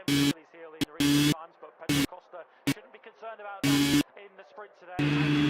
Achilles heel in recent times, but Pedro Costa shouldn't be concerned about that in the sprint today.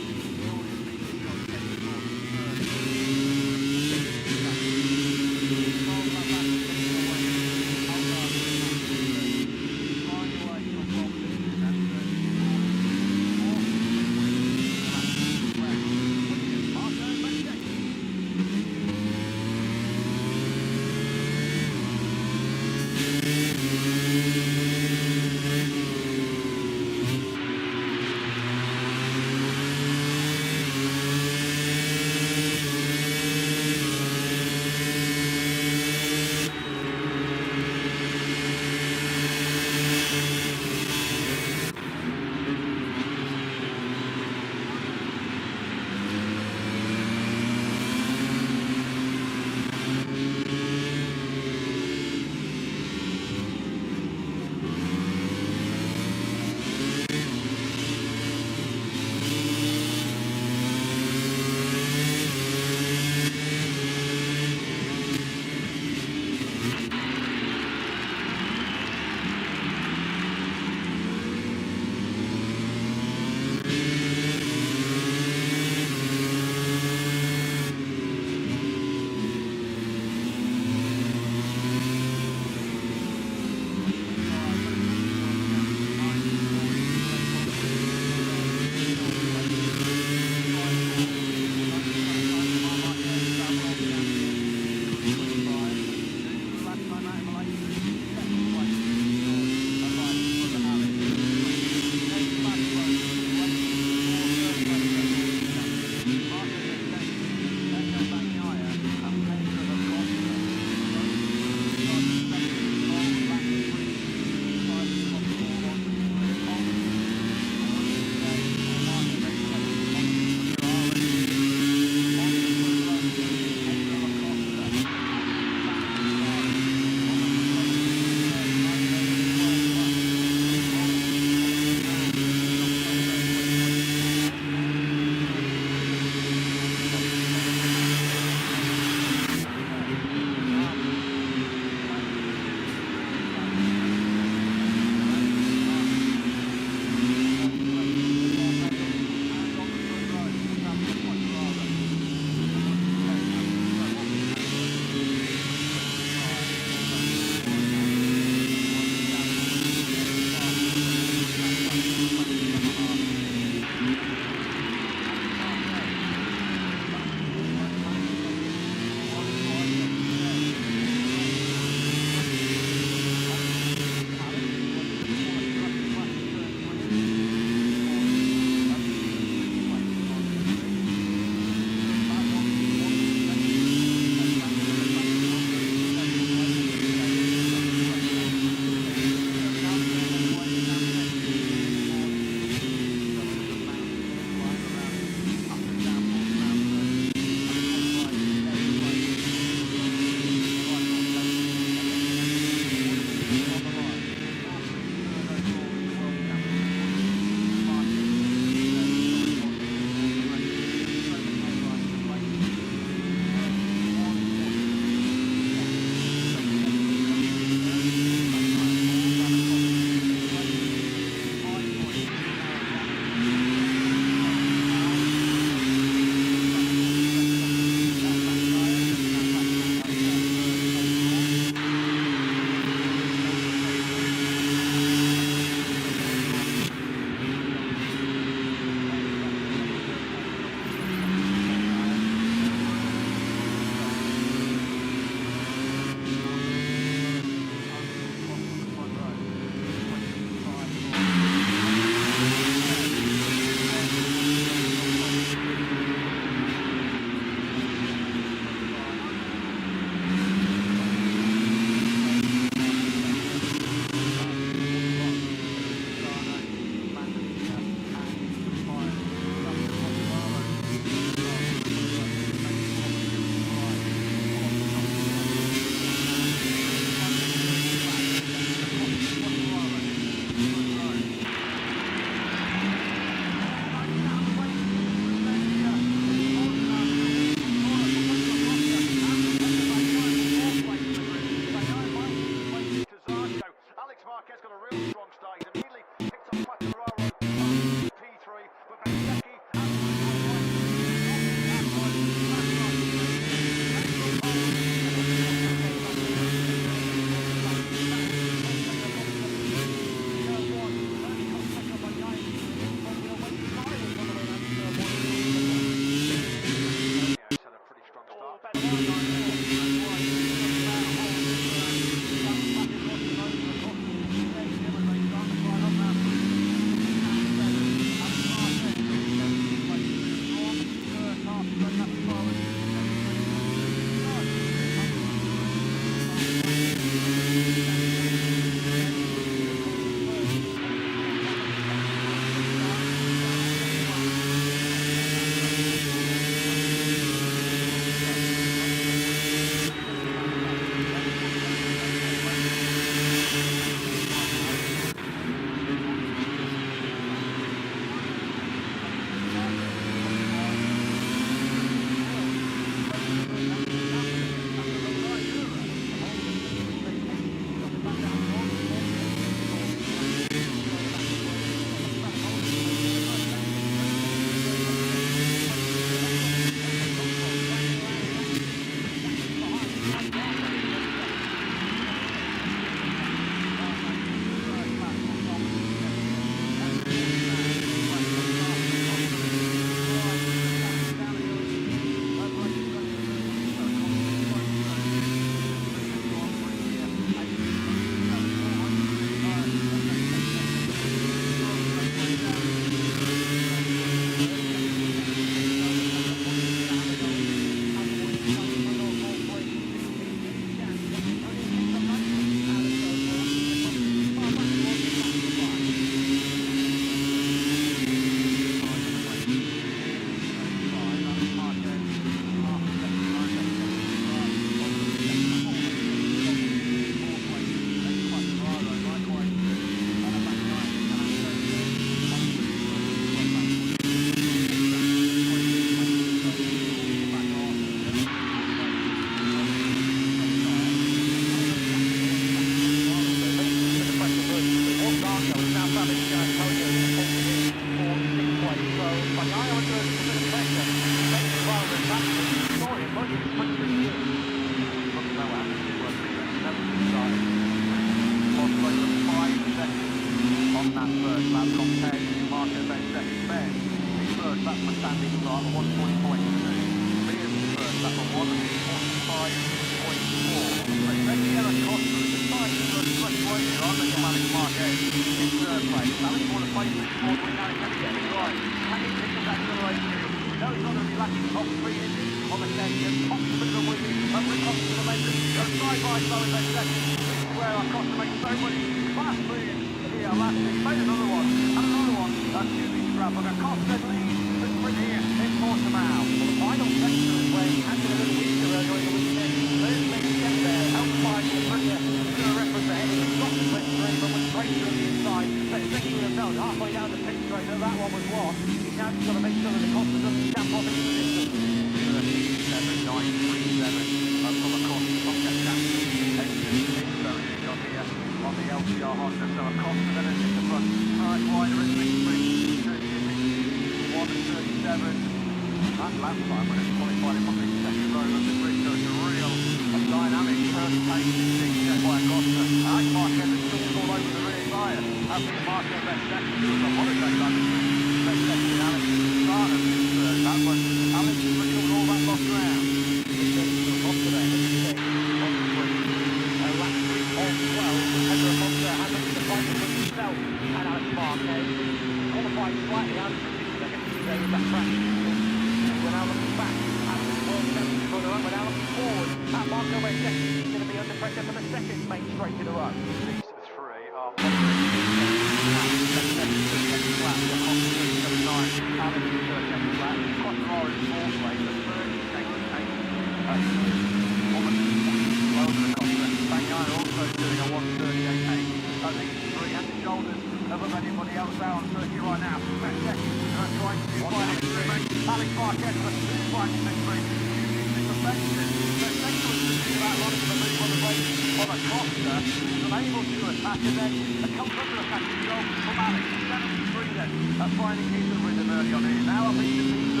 Finding his rhythm early on here. Now up into P2.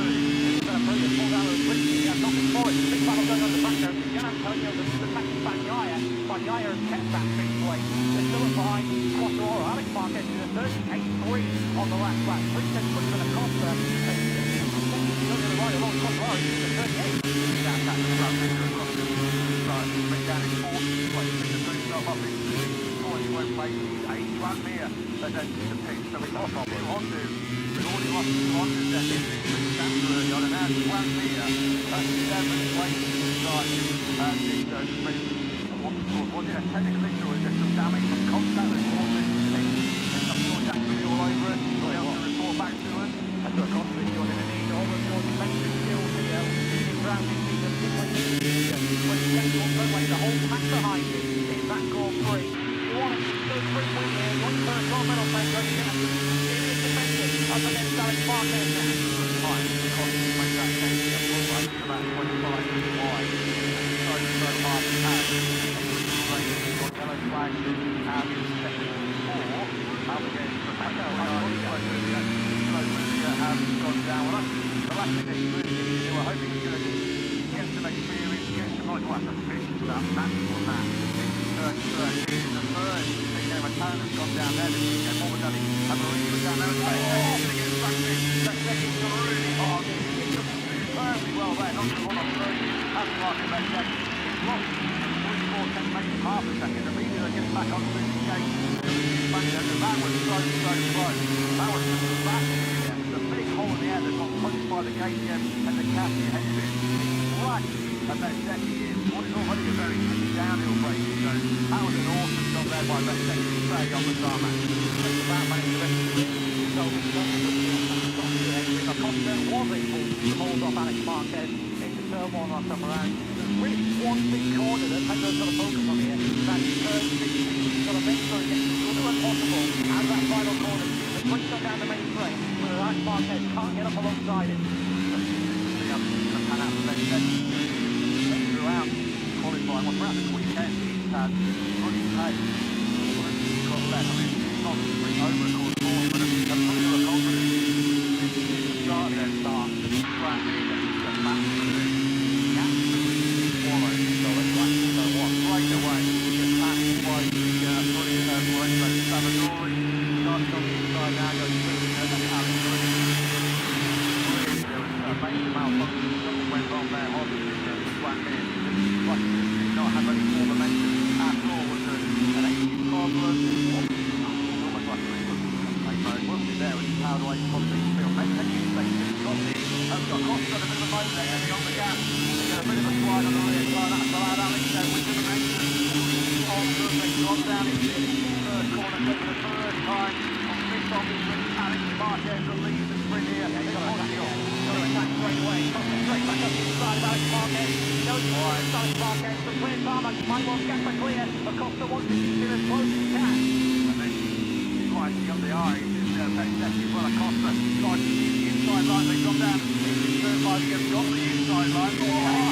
It's Prix has pulled out of the Prix. Yeah, not big forward. Big battle going on the back there. Jan Antonio, the taxi Bagnaia. Bagnaia has kept that big place. They're still up behind Quattroro. Alex Marquez is a 38.3 on the last lap. Prix takes quicker than Acosta. He's going to the right along Quattroro. He's a 38. Down back to the front figure across the side. Bring down his fourth place. Figure through himself up into the 41 place. He's 81 here. But then the pace. So we lost two Hondas. We've already lost two Hondas then. This is Prix Sander early on. And now it's 1 here. 7 places inside. Tissot. Was it a technical issue or is there some damage from contact with water? It's not sure exactly all over it. We'll be able to report back to us. That's what Acosta is going to need. All of your defensive skills here. Grounding season, when you get your way, the whole pack behind you in that Grand Prix. You want to keep those three wins here. You want your first gold medal, mate. You're going to have to serious defensive up against Alex Marquez now. Fine, because he made that case at full right to about 25 feet wide. So hard to have. He's got yellow flags out in second 4. Up against the back. Has gone down. Well, the last thing that he really needed, they were hoping he was going to get some experience, get some knowledge. Well, that's finished stuff. That's on that. Here's the third. McLaren has gone down there this weekend. What was that? Marie was down there. He's going to get stuck in. That second's gone really hard. He took superbly well there. Not to run on third. Has marked that second. He's lost 3, 4, 10 maybe half a second. Immediately gets back on the gate. That was so close. That was just the last big hole in the air that got punched by the KTM and the Cassie ahead of it. It's right at Bezzecchi is what is already a very tricky downhill braking zone. That was an awesome job there by Bezzecchi to stay on the tarmac. Just about managed the rest of the so Acosta was able to hold off Alex Marquez into turn 1 last time around. There's really one big corner that Pedro's got to focus on here. That's turn 16. He's got to make sure he gets as good as possible out of that final corner. Prix got down the main straight, but Alex Marquez can't get up alongside him. Throughout qualifying, well, throughout this weekend, he's had good pace. He's got left. I mean, he's not pretty over a quarter for him, but a pretty lot of confidence. It's the start there, start. Right here, the back to the absolutely swallowed. So it's like, so what? Right away, gets passed by the Lorenzo Savadori. Starts on the inside now, goes through the Alex Marquez. There was a major malfunction. Something went wrong there. Obviously, flat in. Did not have any more momentum at all. Was an engine problem. Almost like a wasn't it there with his powered away from the field. Maybe they use things got it. Got Costa got a bit of a moan there, heading on the gap. They get a bit of a slide on the rear side. That's allowed Alex there with the momentum. On good, they drop down into the third corner for the third time. On this on the Alex Marquez the lead the sprint here. He's got to attack straight away. Straight back up the inside of Alex Marquez. Knows it's Alex Marquez. The clear tarmac might want to get the clear. Acosta wants to keep it as close as he can. And then he's lighting up the eyes. Bezzecchi as well. Acosta tries to use the inside line. They've gone down. He's third line again. Got the inside line. He's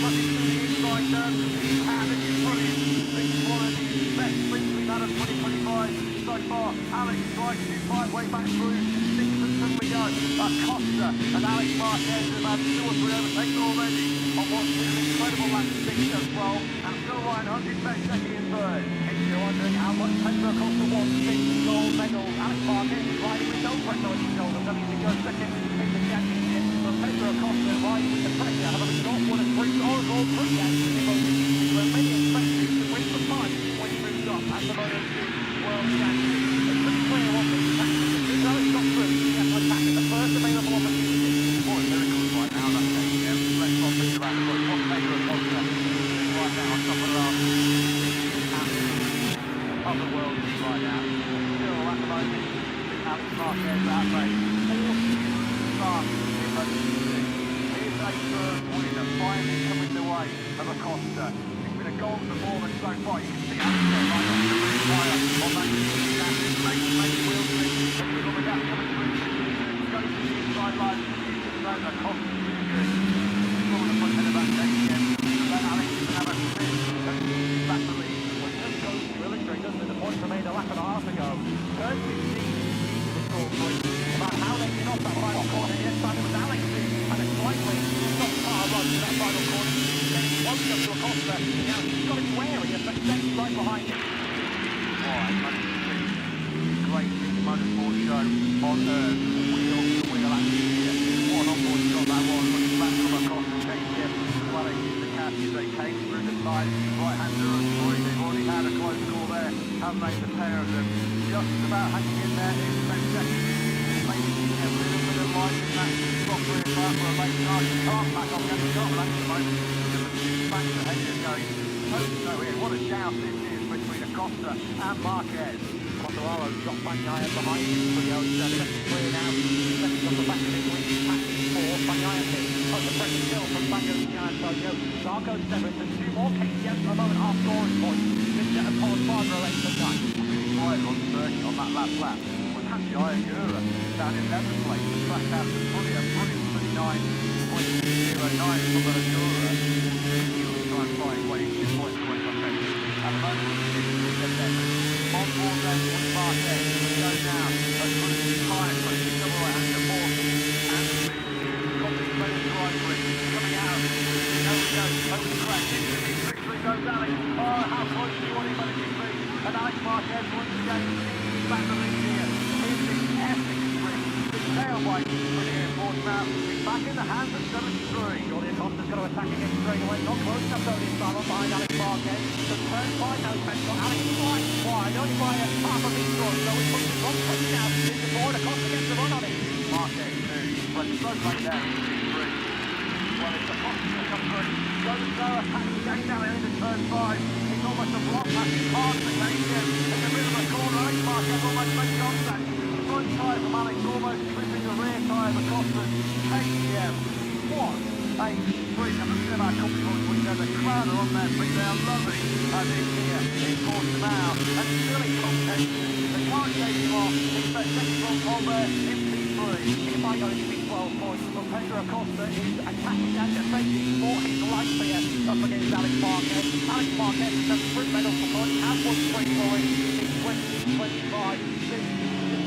looking through the inside turn. And it is brilliant. This is one of the best sprints we've had of 2025 so far. Alex tries to fight way back through. 6 and 7 we go. Acosta and Alex Marquez have had 2 or 3 overtakes already on what's been an incredible lap 6 as well. And still Ryan Hunt is Bezzecchi in third. If you're wondering how much Pedro Acosta wants this gold medal, Alex Marquez is riding with no pressure on his shoulders. That means he goes second in the championship. But Pedro Acosta riding with the pressure, having not won a Prix or a Gold Prix yet in MotoGP, where many expected him to win the fight when he moved up as the MotoGP World Champion. It's pretty clear what the tactics is. As Alex got through, he has to attack at the first available opportunity. Boy, miracles right now, that's KTM. Let's not think about it, but what Pedro Acosta is right now on top of the last of the world right now. Still at the moment, Alex Marquez that race. 40th start in MotoGP. Here's a third winner finally coming the way of Acosta. It's been a golden performance so far. You can see Alex there right on the rear wire on that standard. Make wheel spin. He's on the gap coming through. Goes to the inside line. Acosta really good. He's on the front end of that KTM. Then Alex can have a spin. Back to lead. Just goes to illustrate, doesn't it? The points were made a lap and a half ago. Turn 16 is this Grand Prix. About how they get off that final corner here. final corner. Getting close up to Acosta. Now he's got to be wary of the steps right behind him. Alright, MotoGP, great motorsport show on Earth, wheel to wheel action here. What an on-board shot that was, looking back from across the tape here. Well, they used the catch as they came through the side. Right-hander and Prix, they've already had a close call there, haven't they, the pair of them. Just about hanging in there in 10 seconds. Maybe a little bit of light in that software part for a late night. Can't back off getting shot, but that's the moment. Back to the head of going. So here, what a shout this is between Acosta and Marquez. Quattararo dropped Bagnaia behind him. Prio's second clear now. Second on the back of his wing. Passing for Bagnaia pit. Oh, the pressure still from Bagnaia and Boyo. Darko 7 and 2 more KTM for a moment half scoring points. Mr. Apollo 5 for 9. Right on 30 on that last lap. Was Hansjai Agura down in 11th place. The track out to Brilliant 39.09 from Agura. He was trying to find ways to point away from them. At the moment, it's a dead. On board then with Marquez. We go now. A good time for the double right-hander Morton. And got this better drive for it. Coming out. There we go. Over the crack. Victory goes Alex. Oh, how close do you want him to be? And Alex Marquez once again back the lead here. Here's this epic sprint. The tailbike sprint here in Portugal. It's back in the hands of 73. Jordi Acosta's got to attack again straight away. Not close enough though this time on behind Alex Marquez. The turn 5 now spent on Alex quite wide. Only by a half a metre or so. He puts it on touch now. Into forward. Acosta gets the run on it. Marquez too. But it's so right there. Well, it's Acosta to come through. Goes slow, attacks again down into turn 5. It's almost a block pass. It's hard to take him. In the middle of the corner, Alex Marquez almost makes contact. Front tyre from Alex almost clipping the rear tyre of Acosta's KTM. What a sprint. I'm looking at our company which has a crowd on their feet. They are loving this here in Portugal. And still in contention. They can't shake him off. It's their second run on there in P3. It might only be 12 points, but Pedro Acosta is attacking and defending for his life here up against Alex Marquez. Alex Marquez is a sprint medal for points, has won 20 points in 2025. The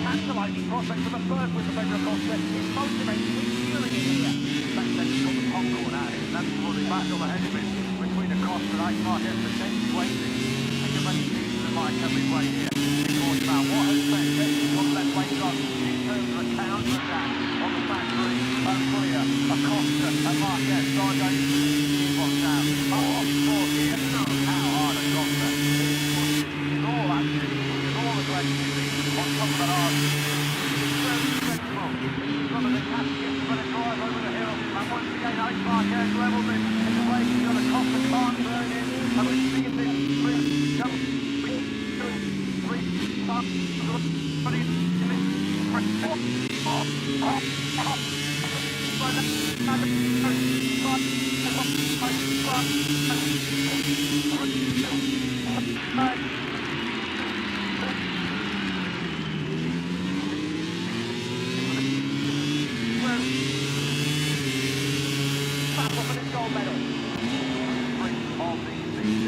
tantalising prospect for the first win for Pedro Acosta is motivating. He's feeling it here. That's then got the popcorn out here. That's running back on the head of it between Acosta and Alex Marquez potentially waiting. Think of many pieces that might come his way here. In Portugal, what has been got left weight on in terms of a counter attack on the factory. Clear, Acosta and Marquez are going to the box now. Oh, sport here. How hard Acosta is pushing. All that all the aggressivity on top of that arm. It's very sensible. Some of the catch gets going to drive over the hill. And once again, Alex Marquez levels it. In the way he's got Acosta can't turn in. And we see this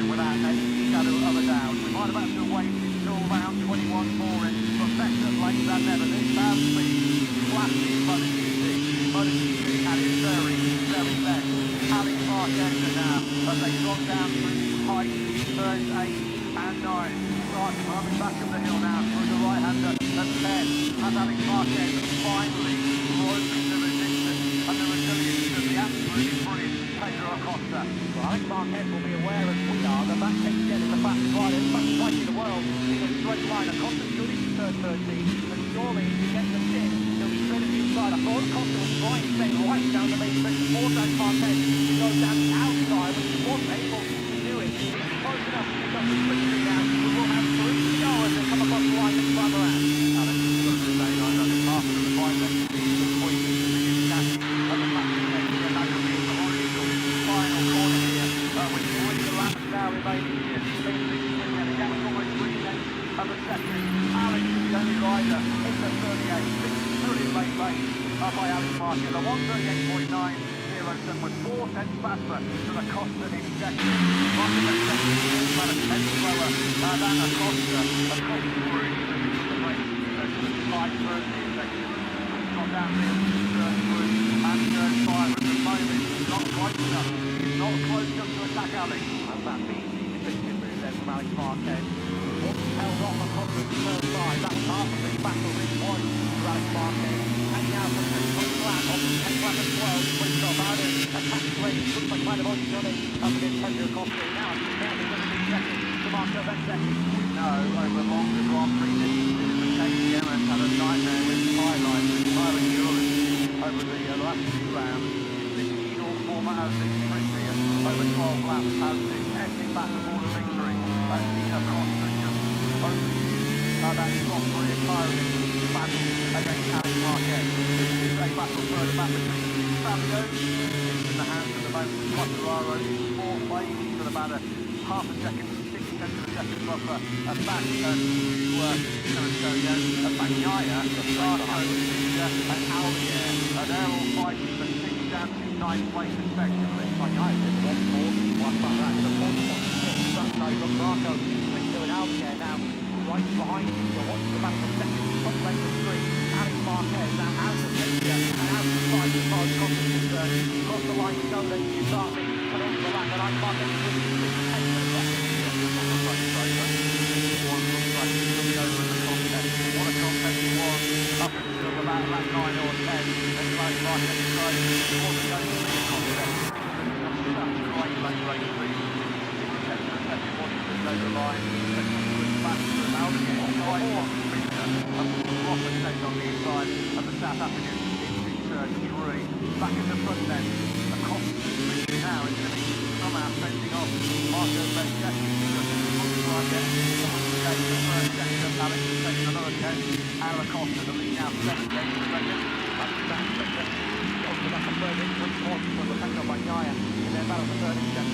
without any shadow of a doubt. We might have had to wait until round 21 for it, but better late than never. This bad speed, classic MotoGP at its very, very best. Alex Marquez now, as they drop down through these heights, turns 8 and 9. Start climbing back up the hill now through the right-hander at 10. As Alex Marquez finally broken the resistance and the resilience of the absolutely brilliant Pedro Acosta. Well, Alex Marquez will be aware, as we are, that that KTM is the fastest rider, the fastest bike in the world. In a straight line, Acosta should into turn 13, and surely if he gets the stick, he'll be straight at the inside. I thought Acosta was trying to stay right down the main stretch towards Alex Marquez. He goes down the outside, but he wasn't able to do it. He's close enough to pick up the victory now. We will have 3 to go as they come across the line and climb around. Alex is going to stay on the half of the fight then. He's pointing to the catch of the massive KTM. That could be the final corner here. With 3 laps now remaining here. The gap is almost 3 tenths of a second. Alex is the only rider in the 38. This is brilliant late race by Alex Marquez. A 138.907 was 4 tenths faster than Acosta in second. Marquez in second is about a tenth slower than Acosta. Acosta really moving from the race to the 5:30 section. He's gone down here to turn 3 and turn 5 at the moment. Not quite enough. closed up to attack Alex. And that means the definitive move then from Alex Marquez. Once held off across the third side, that was half of the battle this point for Alex Marquez. Hanging out from the front lap of the 10th lap as well, puts himself out of attack race, looks like kind of on Johnny up against Pedro Acosta. Now it's going to be second to Marco Bezzecchi. We know over longer Grand Prix distances, the KTM has had a nightmare with highlights and tire endurance over the last few rounds. This short format of this Prix over 12 laps has been everything back to the victory. Across the just overused that strong rear tyre battle against Alex Marquez. This is a battle further back between Fabio. It's in the hands of the moment Quattararo in fourth place. He's got about a half a second, 60 tenths of a second buffer back to Antonio, Bagnaia, Sarko, and Alvier. They're all fighting for 6th down to 9th place respectively. Bagnaia did 140, one back around to 146. That's now got Marco, Victor and Alvier now right behind him. So what's the battle for second? Top left of three. Alex Marquez now out of picture and out of sight as far as Costa is concerned. Across the line to go then to start me and onto the lap and Alex Marquez is winning 6 tenths of a second. One looks like he's coming over in the contest. What a contest it was up until about lap 9 or 10. Then Alex Marquez decided it wasn't going to be a contest. Such great late race lead. Over the line, back to Albion, quite a proper stage on the inside of the South African into Prix. Back in the front then, across the street now, it's going to be somehow fending off Marco Bezzecchi. Looks like it. The first sector, Alex is taking another 10. Out of Costa, the lead now 7 games per second. That's a third entry point for Pedro Bagnaia in their battle for third position.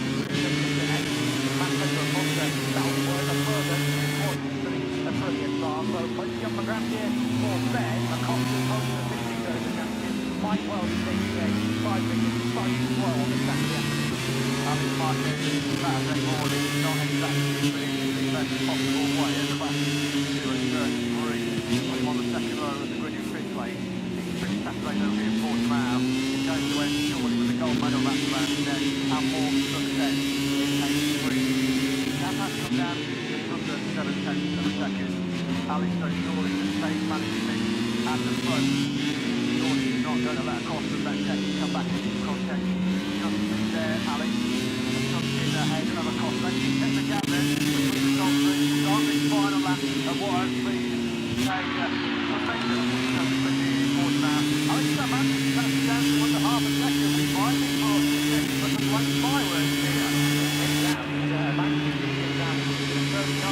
Pedro Acosta, that will work a further point to the brilliant star. So plenty up the ground here for Ben. Acosta close to 53rd as a champion. 5-12 is 88, 5 minutes, 5-12 on the Saturday afternoon. Alex Marquez is Saturday morning, not exactly, but in the best possible way at the back of 0-33. I'm on the second row of the Greenwich pit lane. It's pretty Saturday over here in Portugal. It's going to end surely with a gold medal wrapped around his neck and more success in Prix. That has come down to just under 7 tenths of a second. Alex does surely the stage management at the front. Surely he's not going to let Acosta and Bezzecchi come back into the contest. Just there, Alex. Just in the head of Acosta. He takes the gap then between the top three. Start this final lap of what hopefully is a tremendous victory in Portugal. Alex, that man, that's down to under half a second. We might be for some blank fireworks here. It's down, Manchester is down to 39.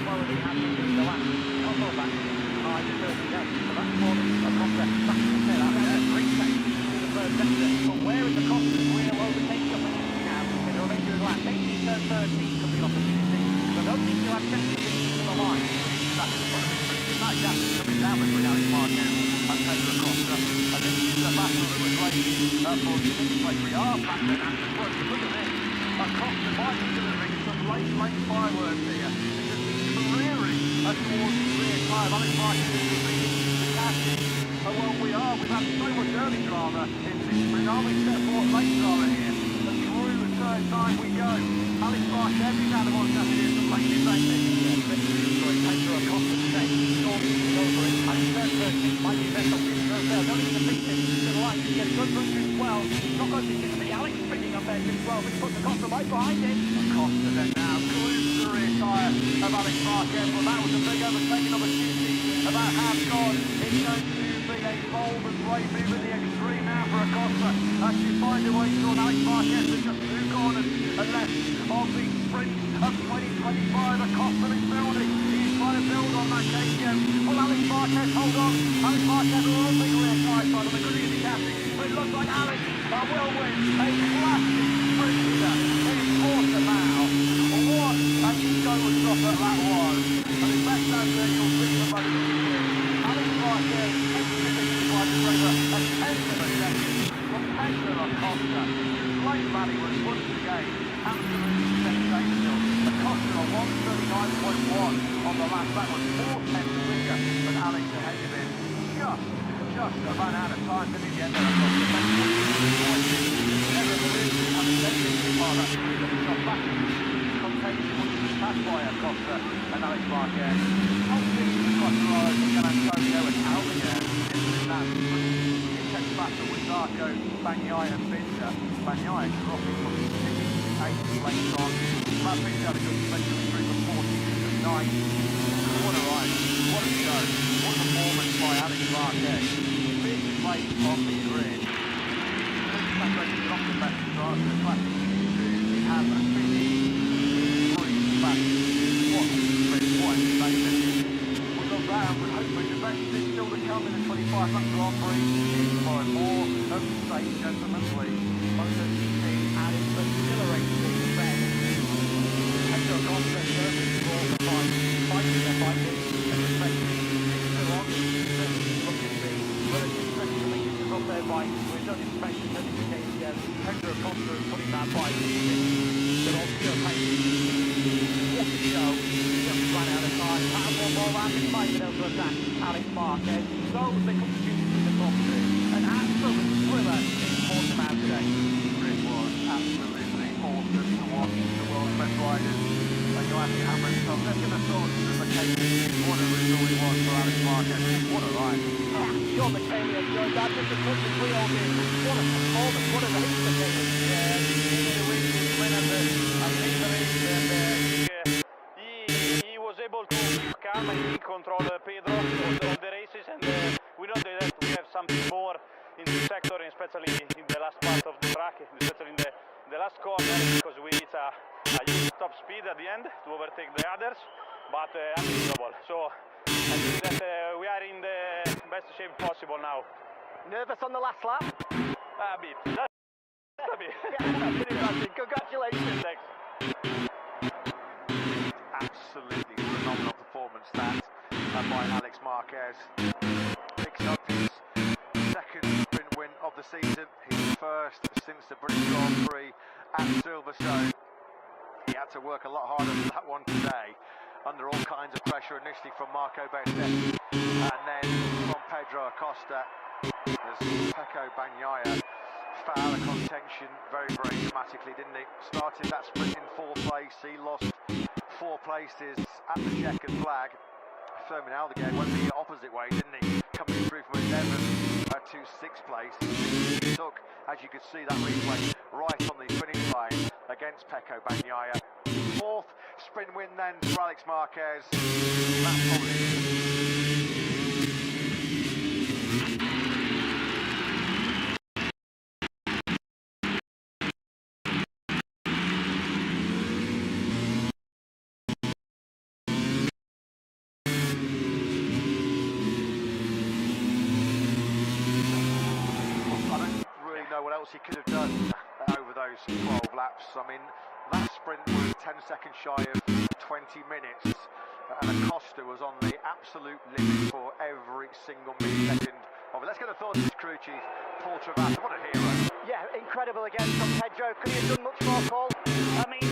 Quality has to the lap. Also back high to 38. So that's more than a contest. Back to the tail. That's a great change to the third sector. But where is the contest? We'll overtake the opportunity now in the remainder of the lap. 18 turn 13 could be an opportunity. So don't think you'll have chances to the line. That's one of the pretty nice gaps coming down between Alex Marquez and Pedro Acosta. And this is a battle that was raging for the sixth place. We are back then and just work. Look at this. Acosta might be delivering some late fireworks here. Careering towards the rear tyre. Alex Marquez is leading the casting. Well, we've had so much early drama in this sprint. Are we set for late drama here? And through the third time we go. Alex Marquez is out of one Saturday in some late racing. Pedro Acosta today. Stormy over it. And turn 13 might be best on this turn there. Don't need to beat it to the line. You get a good run through 12. Not going to get to the Alex spinning up there to 12. Which puts Acosta right behind him. Acosta then now glues the rear tyre of Alex Marquez. Well, that was a big overtaking opportunity. About half gone. It's going to be a bold and brave move in the extreme now for Acosta. As you find a way through Alex Marquez with just 2 corners left of the sprint of 2025. Acosta is building. He's trying to build on that KTM. Well, Alex Marquez, hold on. Alex Marquez will only rear tyre side on the good easy casting. But it looks like Alex will win a classic sprinter in Portugal. What a show-stopper that was. And in fact, that's where you'll see the most Alex Marquez exhibited by the driver a tenth of a second from Pedro Acosta. Great rally was once again absolutely sensational. Acosta on 139.1 on the last. That was 4 tenths quicker than Alex ahead of him. Just about out of time to the end of the by Acosta and Alex Marquez. Obviously, Quattraro, Miguel Antonio and Albion in that intense battle with Zarco, Bagnaia and Binder. Bagnaia dropping from 8th late on. Matt Binder had a good special through from 14th to 9th. What a ride, what a show, what a performance by Alex Marquez. Big place on the grid. Not the best start to the classic we have a Prix back. What amazing. We look round, but hopefully the best is still to come in the 25 lap Grand Prix. For more of the same gentlemen's league. MotoGP added the exhilarating event. Pedro Acosta serving for the fighting their fighting and respecting the on. Look at the relative special leaders of their bikes. We've done inspection certification. Pedro Acosta is putting that bike in on pure pace. What a show. Just ran out of time. Had one more round and might be able to attack Alex Marquez. So they continue to the top two. An absolute thriller in Portugal today. It was absolutely awesome to watch the world's best riders. And you'll have to hammer it up. Let's get a thoughts of the case. What a result it was for Alex Marquez. What a ride. John McKaylee enjoyed that just as much as we all did. What a performance, what a race McKaylee. The race winner, he was able to calm and control Pedro on the races, and we know that we have something more in this sector, especially in the last part of the track, especially in the last corner, because we need a huge top speed at the end to overtake the others, but unbelievable. So I think that we are in the best shape possible now. nervous on the last lap? A bit. Just a bit. Congratulations. Thanks. Absolutely phenomenal performance that by Alex Marquez. Picks up his second sprint win of the season, his first since the British Grand Prix at Silverstone. He had to work a lot harder for that one today, under all kinds of pressure, initially from Marco Bezzecchi and then from Pedro Acosta, as Pecco Bagnaia fell out of contention very dramatically, didn't he? Started that sprint in 4th place, he lost 4 places at the checkered flag. Fermin Aldeguer went the opposite way, didn't he? Coming through from 11th to 6th place. He took, as you could see that replay, right on the finish line against Pecco Bagnaia. 4th sprint win then for Alex Marquez. That's probably what else he could have done over those 12 laps. I mean, that sprint was 10 seconds shy of 20 minutes, and Acosta was on the absolute limit for every single millisecond of it. Let's get the thoughts of his crew chief, Paul Travassa. What a hero. Yeah, incredible again from Pedro. Could he have done much more, Paul? I mean,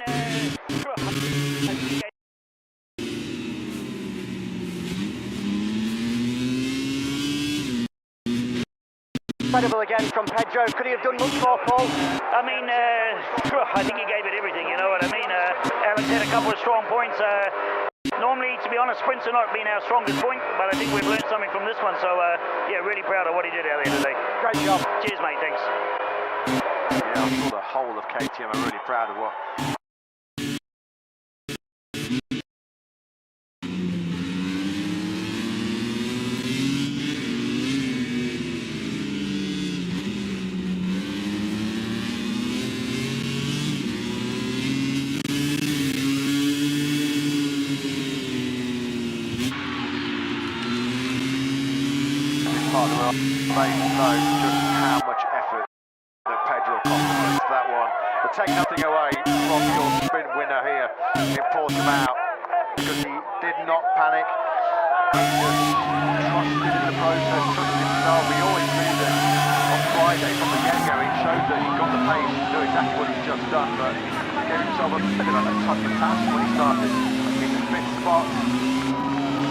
Incredible again from Pedro. Could he have done much more, Paul? I mean, I think he gave it everything, you know what I mean? Alex had a couple of strong points. Normally, to be honest, sprints are not been our strongest point, but I think we've learned something from this one. So, yeah, really proud of what he did earlier today. Great job. Cheers, mate. Thanks. Yeah, I'm sure the whole of KTM are really proud of what amazing though, just how much effort that Pedro Acosta put into that one. But take nothing away from your sprint winner here in Portimao, because he did not panic. He just trusted in the process, trusted himself. We always knew that on Friday from the get-go he showed that he got the pace to do exactly what he's just done, but he gave himself a bit of a touch of task when he started in the 5th spot.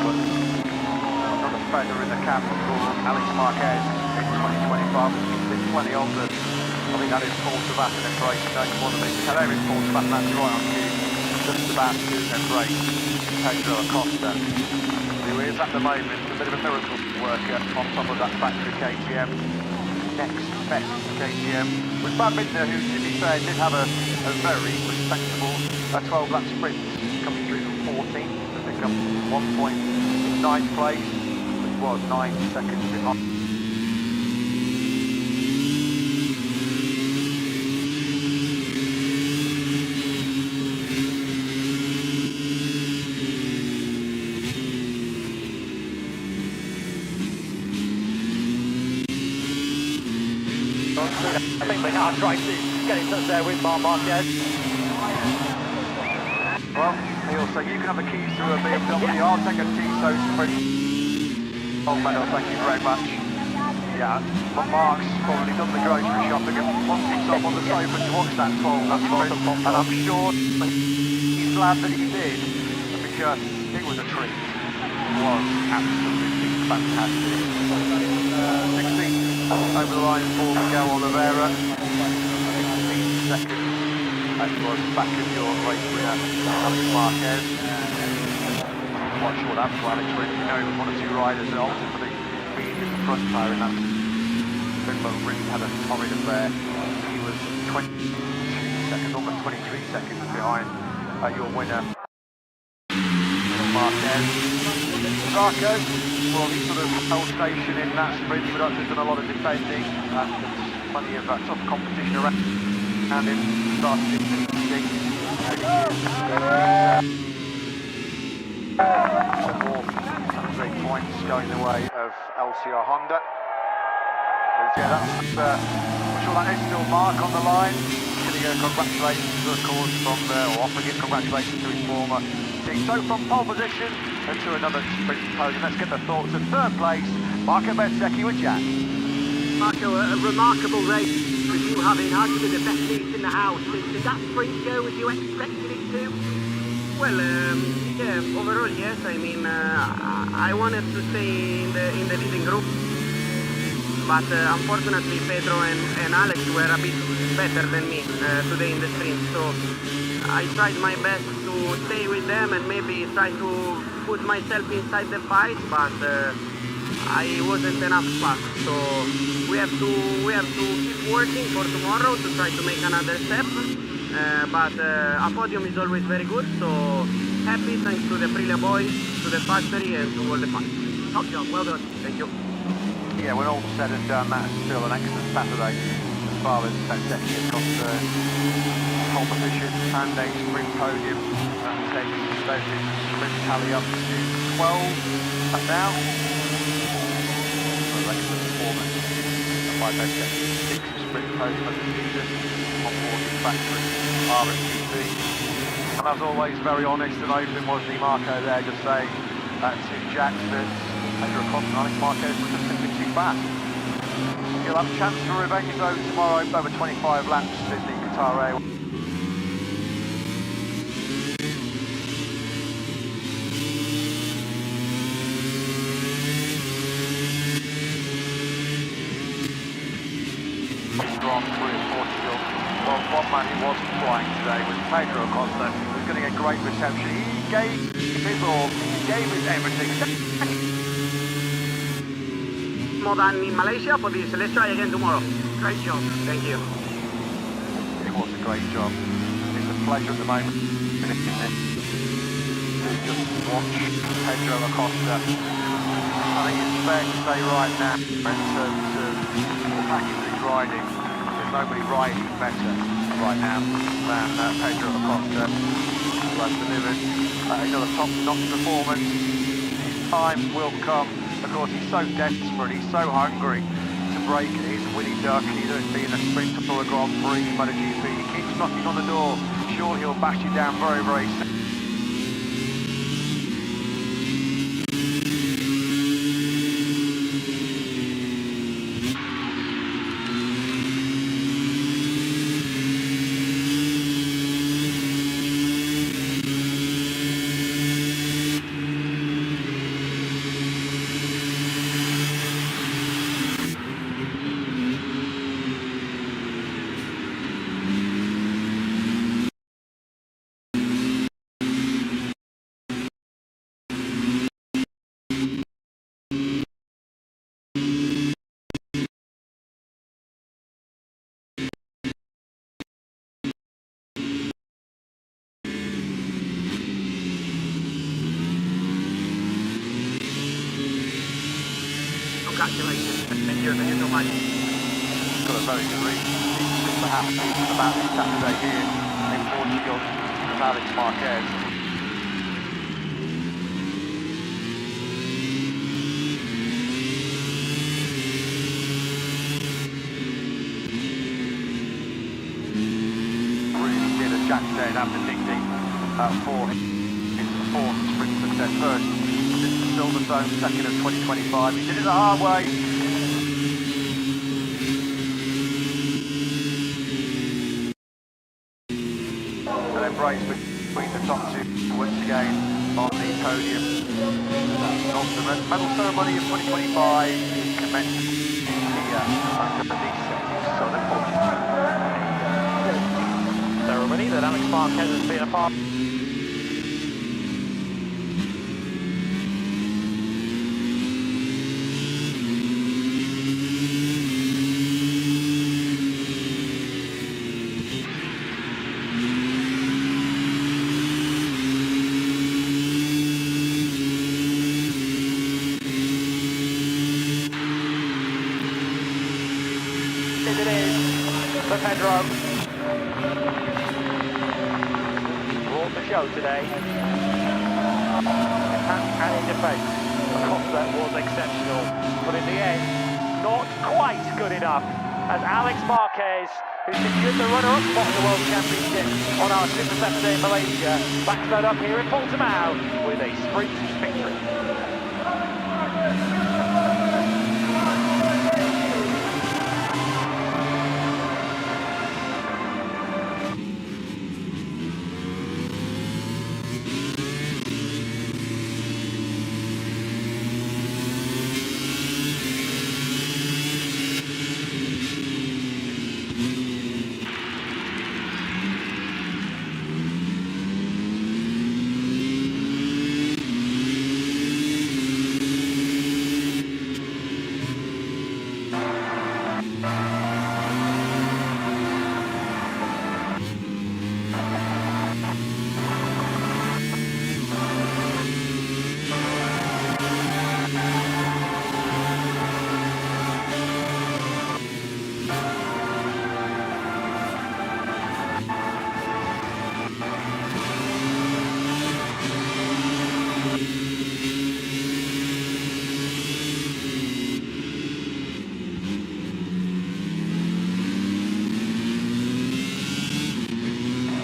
But another feather in the cap for Alex Marquez in 2025. There's plenty of them. I think that is Paul Travassa in Croatia. Come on, hilarious Paul Travassa, that's right on cue. just about to embrace Pedro Acosta, who is at the moment a bit of a miracle worker on top of that factory KTM. Next best KTM was Brad Binder, who, to be fair, did have a very respectable 12-lap sprint, coming through from 14th to pick up 1 point in 9th place, which was 9 seconds behind. I think they are trying to get in touch there with Marquez. Well, he'll say you can have the keys to a BMW, I'll take a Tissot sprint. Oh, medal, thank you very much. Yeah, but Mark's probably done the grocery shopping and wants himself on the sofa to watch that 12-lap sprint, and I'm sure he's glad that he did, because it was a treat. It was absolutely fantastic. 16 over the line for Miguel Oliveira, 16 seconds. That was back of your race winner, Alex Marquez. I'm not sure what happened to Alex, really. You know, he was one or two riders that ultimately beat in the front tyre in that sprint, but really had a torrid affair. He was 22 seconds, almost 23 seconds behind your winner, Marquez. Zarco, well, he sort of held station in that sprint, but has done a lot of defending, and there's plenty of tough competition around, and it started in 3 points going the way of LCR Honda. Yeah, that's, I'm sure that is still Mark on the line. Giving a congratulations, of course, from or offering his congratulations to his former team. So from pole position to another sprint podium, let's get the thoughts of third place, Marco Bezzecchi with Jack. Marco, a remarkable race with you having arguably the best seats in the house. Did that sprint go as you expected it to? Well, yeah, overall, yes. I mean, I wanted to stay in the leading group, but unfortunately Pedro and Alex were a bit better than me today in the sprint. So I tried my best to stay with them and maybe try to put myself inside the fight, but I wasn't enough fast. So we have to keep working for tomorrow to try to make another step. But a podium is always very good, so happy thanks to the Prix boys, to the factory and to all the fans. Top job, well done. Thank you. Yeah, when all said and done, that's still an excellent Saturday as far as Bezzecchi is concerned. Pole position and a sprint podium. That takes those sprint tally up to 12. And now, an excellent performance by Bezzecchi. 6 sprint podium of the season on board the factory RMGP. And as always, very honest and open, wasn't he, Marco, there, just saying to Jack that Pedro Acosta and Alex Marquez were just simply too fast. He'll have a chance for revenge though tomorrow, over 25 laps in the Qatar Airways. Grand Prix of Portugal. Well, one man who wasn't flying today was Pedro Acosta. He was getting a great reception. He gave his all, he gave his everything. More than in Malaysia for this. Let's try again tomorrow. Great job. Thank you. It was a great job. It's a pleasure at the moment to just watch Pedro Acosta. I think it's fair to say right now, in terms of the package he's riding, there's nobody riding better right now than Pedro Acosta, who has delivered another top-notch performance. His time will come. Of course, he's so desperate, he's so hungry to break his winning duck, either it be in a sprint or a Grand Prix, MotoGP. He keeps knocking on the door. Sure, he'll bash you down very, very soon. a very good reason. It's perhaps about this Saturday here in Portugal with Alex Marquez. Really did a jack day after Ding Ding for his fourth sprint success. First since the Silverstone, second of 2025. He did it the hard way. Race between the top two once again on the podium. The medal ceremony of 2025 commenced here under the Southern Portugal ceremony that Alex Marquez has been a part of. It is for Pedro. Brought the show today. Attack and in defence. The concept was exceptional, but in the end, not quite good enough. As Alex Marquez, who secured the runner-up spot in the World Championship on our Super Saturday in Malaysia, backs that up here in Portimao with a sprint victory.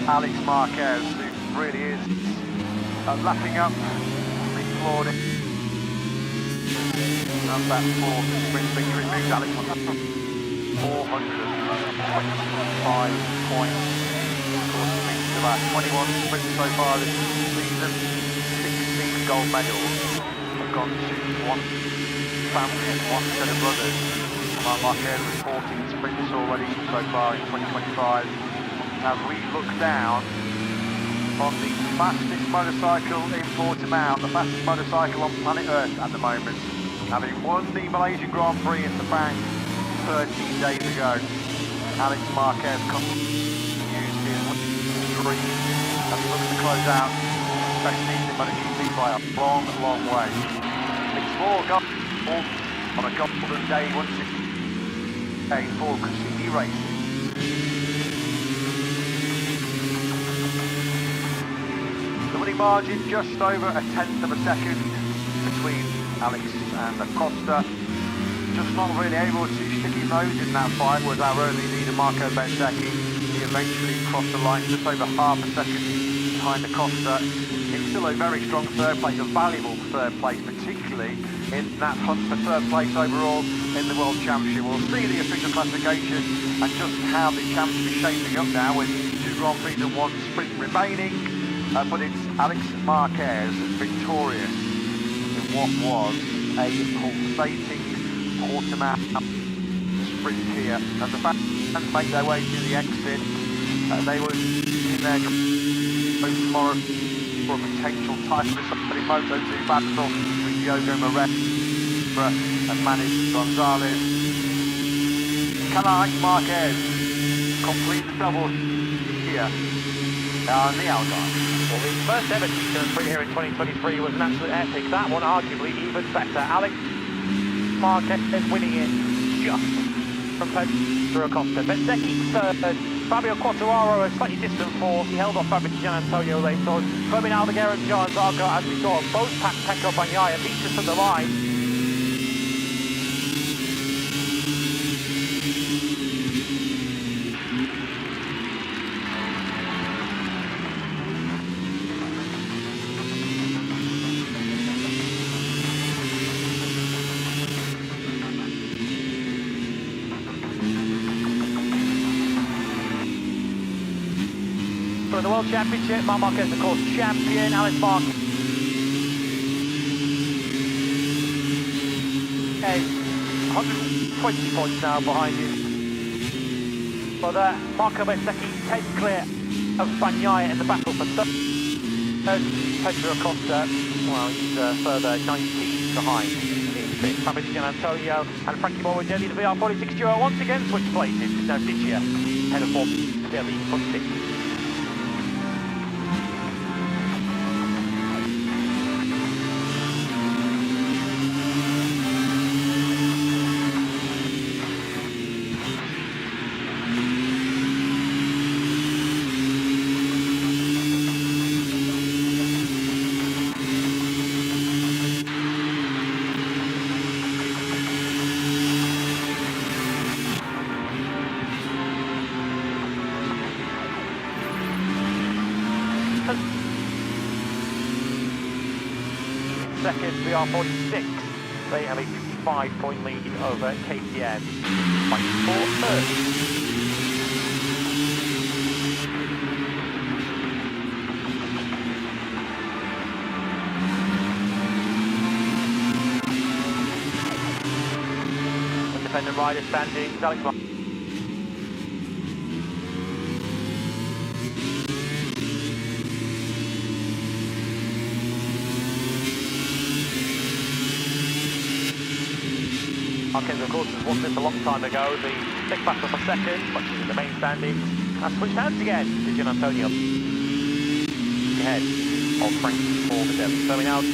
Alex Marquez, who really is lapping up Rick Claude. And that fourth sprint victory moves Alex on 425 points. Of course, speaks about 21 sprints so far this season. 16 gold medals have gone to one family and one set of brothers. Marquez with 14 sprints already so far in 2025. As we look down on the fastest motorcycle in Portimao, the fastest motorcycle on planet Earth at the moment, having won the Malaysian Grand Prix in Sepang 13 days ago. Alex Marquez continues his streak as he looks to close out best season in MotoGP by a long, long way. It's 4 gold on a golden day once again for MotoGP Racing. The winning margin just over a tenth of a second between Alex and Acosta. Just not really able to stick his nose in that fight was our early leader Marco Bezzecchi. He eventually crossed the line just over half a second behind Acosta. It's still a very strong third place, a valuable third place, particularly in that hunt for third place overall in the World Championship. We'll see the official classification and just how the championship is shaping up now with 2 Grand Prix and 1 sprint remaining. But it's Alex Marquez victorious in what was a pulsating Portimao sprint here. As the fans make their way to the exit, they will in their tomorrow for a potential title in Moto2 battle with Diogo Moreira and Manny Gonzalez. Can Alex Marquez complete the double here on the Algarve? Well, the first ever Tissot Prix here in 2023 was an absolute epic. That one arguably even better. Alex Marquez winning it just from Pedro Acosta. Bezzecchi third. Fabio Quartararo a slightly distant fourth. He held off Fabio Gianantonio later on. Fermin Aldeguer and Johan Zarco, as we saw, both packed Pecco Bagnaia meters from the line. For the World Championship, Marc Marquez, of course, champion. Alex Marquez, 120 points now behind him. But Marco Bezzecchi 10 clear of Bagnaia in the battle for third. Pedro Acosta, well, he's further 19 behind in fifth. Fabio Gianantonio and Frankie Morbidelli, the VR46 duo, once again switched places. It's now Tissot, head of Morbidelli from sixth. Second, VR46. They have a 55-point lead over KTM. Fighting for third. Independent rider standings. Alex Marquez. Marquez, of course, has won this a long time ago. The big battle for second, but she's in the main standing. And switched hands again to Gianantonio. Ahead of Frankie Morbidelli. Coming out.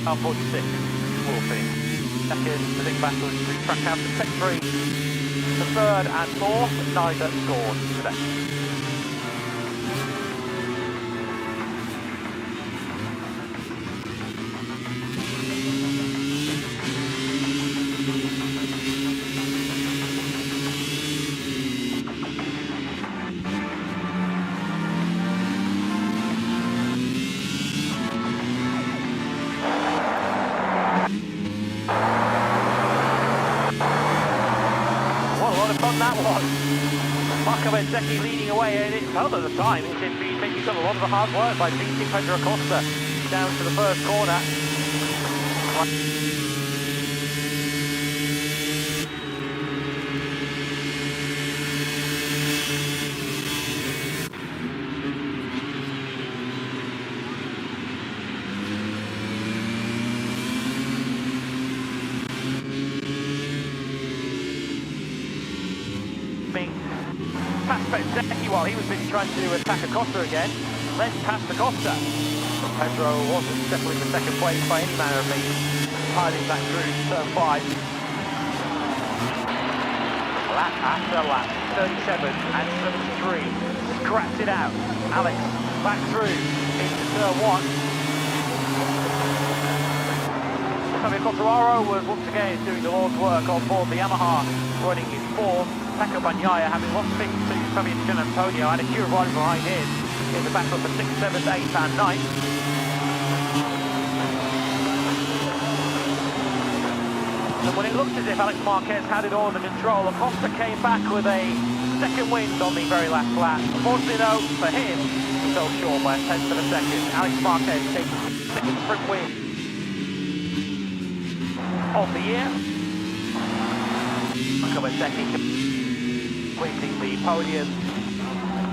Round 46, fourth. Second, the big battle is to track out the tech three. The third and fourth, neither scored today. That was Marco Bezzecchi leading away, and it felt at the time as if he'd done a lot of the hard work by beating Pedro Acosta down to the first corner. Past Bezzecchi while he was busy trying to attack Acosta again, then past Acosta. But Pedro wasn't definitely the second place by any manner of means, piling back through turn 5. Lap after lap, 37 and 73, scrapped it out. Alex back through into turn 1. Fabio Quartararo was once again doing the Lord's work on board the Yamaha, running his form. Pecco Bagnaia, having lost things to Fabio Gianantonio, and a queue of riders behind him in the battle for 6th, 7th, 8th and 9th. And when it looked as if Alex Marquez had it all under control, Acosta came back with a second wind on the very last lap. Unfortunately though, for him, he fell short by a tenth of a second. Alex Marquez taking the second sprint win of the year. Marco Bezzecchi completing the podium.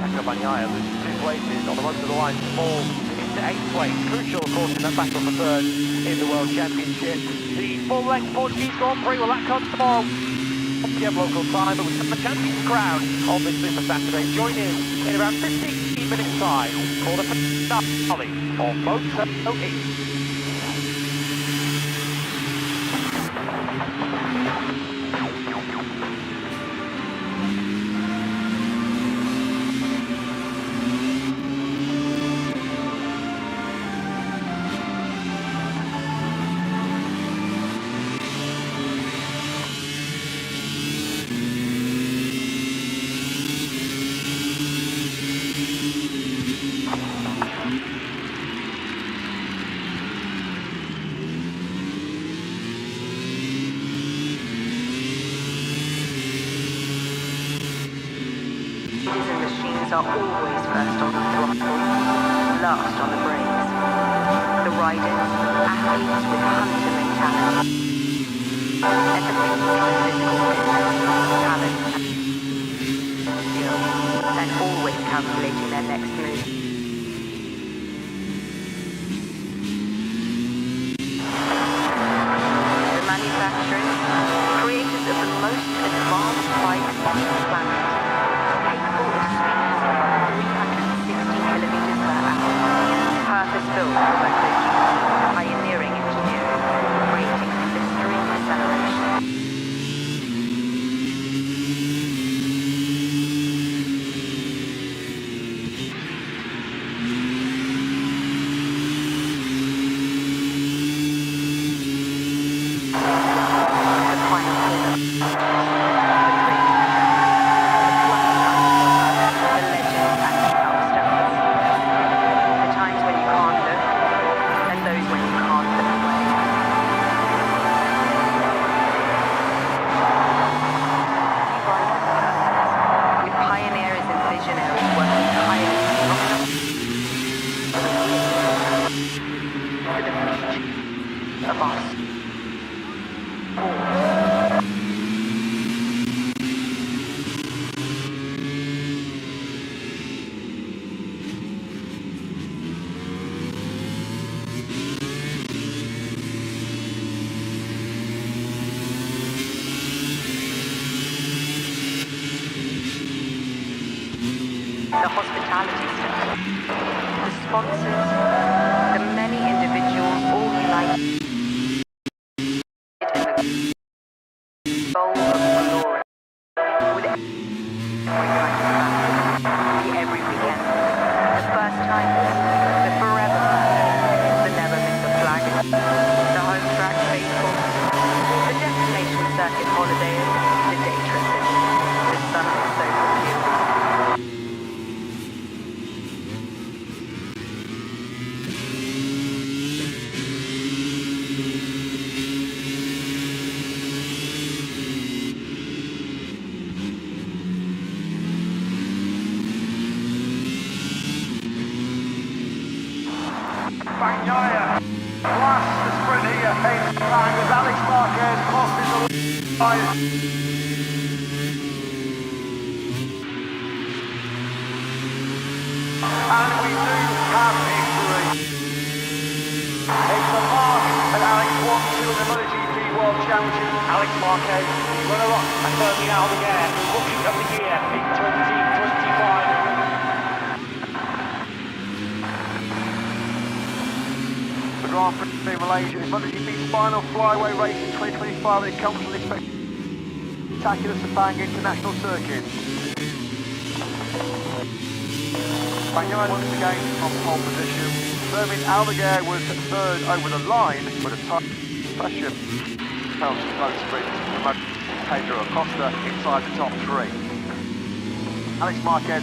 Pecco Bagnaia losing 2 places on the run to the line to fall into 8th place. Crucial, of course, in that battle for third in the World Championship. The full-length Portuguese Grand Prix, well, that comes tomorrow. 1 PM local time, but we have the champion's crown on this Super Saturday. Join in around 15 minutes. minutes time for the finale of MotoE. Are always first on the throttle, last on the brakes. The riders, athletes with hunter mentality, never thinking of physical fitness, talent, skill, and always calculating their next move. The manufacturers, creators of the most advanced bikes on the planet, capable of speeds above 360 kilometers per hour, purpose-built for MotoGP, pioneering engineering, creating blistering acceleration. The final corner. The Prix. The legends and the milestones. The times when you can't look, and those when you can't look away. We ride with purpose, with pioneers and visionaries working tirelessly long enough for the future of us. The hospitality staff, the sponsors, the many individuals all united in the goal of glory, with every kind of family, the every weekend, the first timers, the forever fans, the never miss a flag, the home track faithful, the destination circuit holidays, the day trippers, the Sunday social fuels. Bagnaia blasts the sprint here, pace time as Alex Marquez crosses the line. And we do have victory. It's the mark that Alex won to in the MotoGP World Championship. Alex Marquez, runner-up and firmly out of the air, rookie of the year in 2025. The Grand Prix in Malaysia is MotoGP's final flyway race in 2025 when it comes to the spectacular Sepang International Circuit. Bagnaia once again on pole position. Fermin Almaguer was third over the line with a tight pressure. Penalty no sprint from Pedro Acosta inside the top three. Alex Marquez.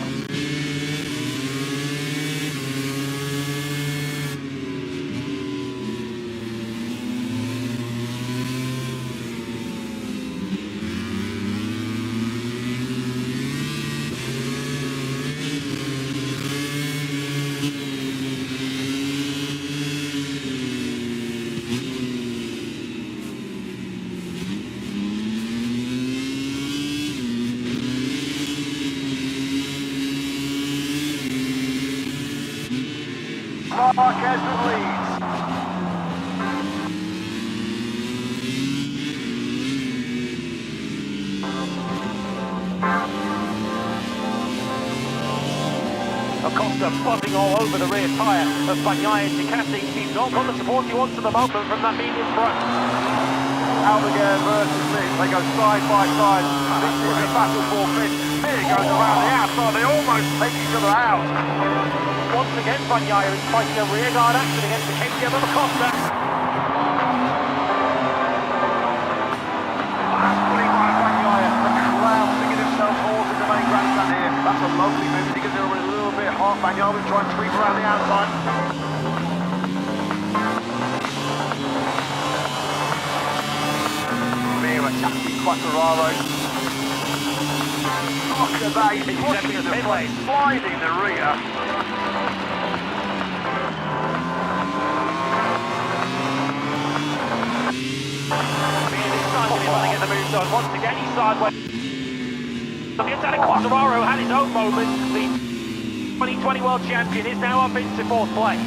Marquez leads. Acosta buzzing all over the rear tyre of Bagnaia Ducati. He's not got the support he wants at the moment from that medium front. Algarve versus Liz, they go side by side. This is a battle for fifth. Here he goes around the outside, they almost take each other out. Once again, Bagnaia is fighting a rearguard action against the KTM of Acosta. That's pretty right, Bagnaia. The crowd singing himself forward in the main grandstand here. That's a lovely move. He can do it a little bit hard. Bagnaia will try and sweep around the outside. Attacking Quattararo. Look at that, he's pushing the place, sliding the rear. Really excited trying to get the move done. Once again, he's sideways. Untitled Quattararo had his own moment. The 2020 World Champion is now up into fourth place.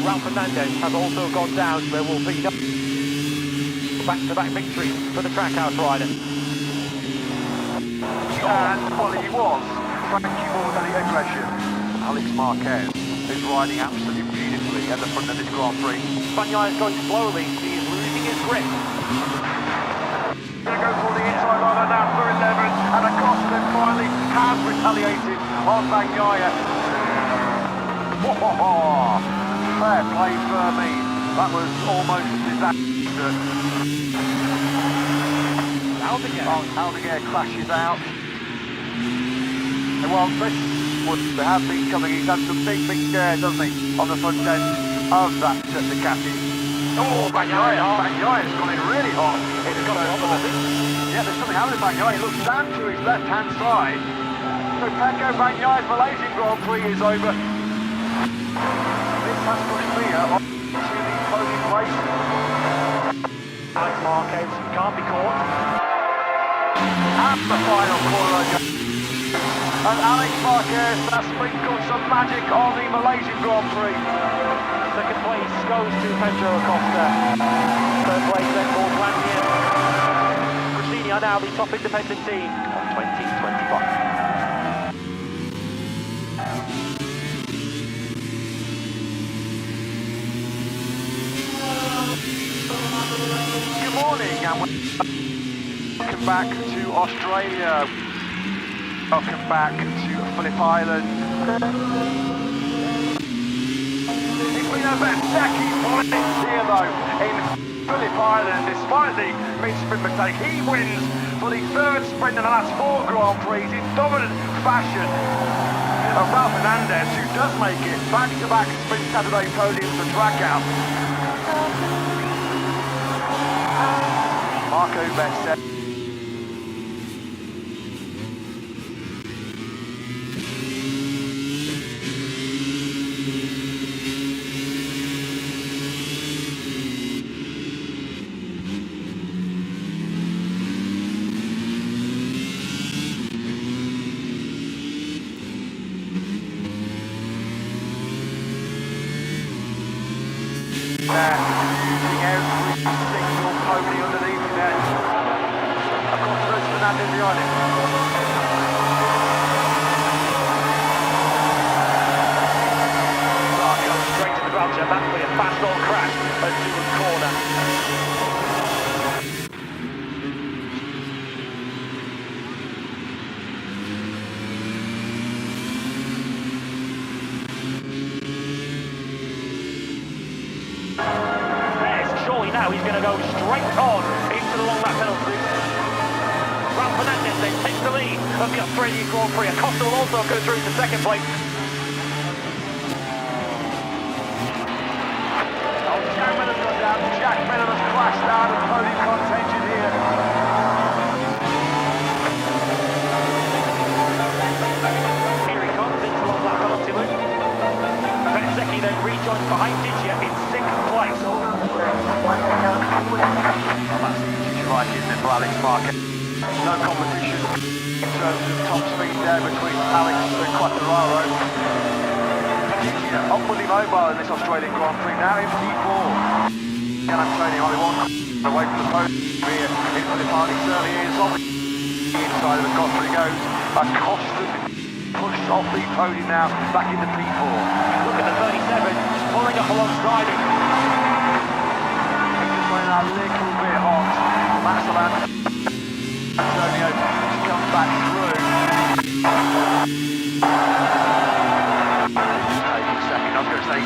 Raul Fernandez has also gone down. There will be no back-to-back victories for the Trackhouse rider. And quality was. Thank you for the aggression. Alex Marquez is riding absolutely beautifully at the front of this Grand Prix. Bagnaia is going slowly. He is losing his grip. Going to go for the inside line now for 11, and Acosta then finally has retaliated on Bagnaia. Fair play for me. That was almost a disaster. Algarve crashes out. Well, this would have been coming. He's had some big scares, hasn't he, on the front end of that Ducati. Oh, Bagnaia's gone in really hot. It's got an opposite. Yeah, there's something happening with Bagnaia. He looks down to his left-hand side. So Pecco Bagnaia's Malaysian Grand Prix is over. This has pushed Mia on to the podium race. Alex Marquez can't be caught. And the final corner. And Alex Marquez has sprinkled some magic on the Malaysian Grand Prix. Second place goes to Pedro Acosta. Third place then for Blandian. Prix are now the top independent team of 2025. Good morning and welcome back to Australia. Welcome back to Phillip Island. It's been a Bezzecchi point here though in Phillip Island. Despite the mid-sprint mistake, he wins for the third sprint in the last 4 Grand Prix in dominant fashion. Raul Fernandez, who does make it back-to-back sprint Saturday podiums for Trackhouse. Marco Bezzecchi. Using every single pony underneath there. Of course, there's Fernandez behind him. Goes straight to the Belcher. That'll be a fast-on crash at Newlands corner. Now he's going to go straight on into the long lap penalty. Raul Fernandez then takes the lead of the Australian Grand Prix. Acosta will also go through to second place. Oh, Jack Miller's gone down. Jack Miller has crashed out of podium contention here. Here he comes into the long lap penalty loop. Bezzecchi then rejoins behind Tissot in 6th place. That's easy right, isn't it, for Alex Marquez? No competition in terms of top speed there between Alex and Quattararo. Tissot upwardly mobile in this Australian Grand Prix, now in P4. Can Antonio only one away from the podium here in Phillip Island. He certainly is on the inside of the Costa. He goes. Acosta pushed off the podium now, back into P4. Look at the 37, just pulling up alongside him. Just went a little bit hot. Antonio just comes back through. Just take a second, I was going to say.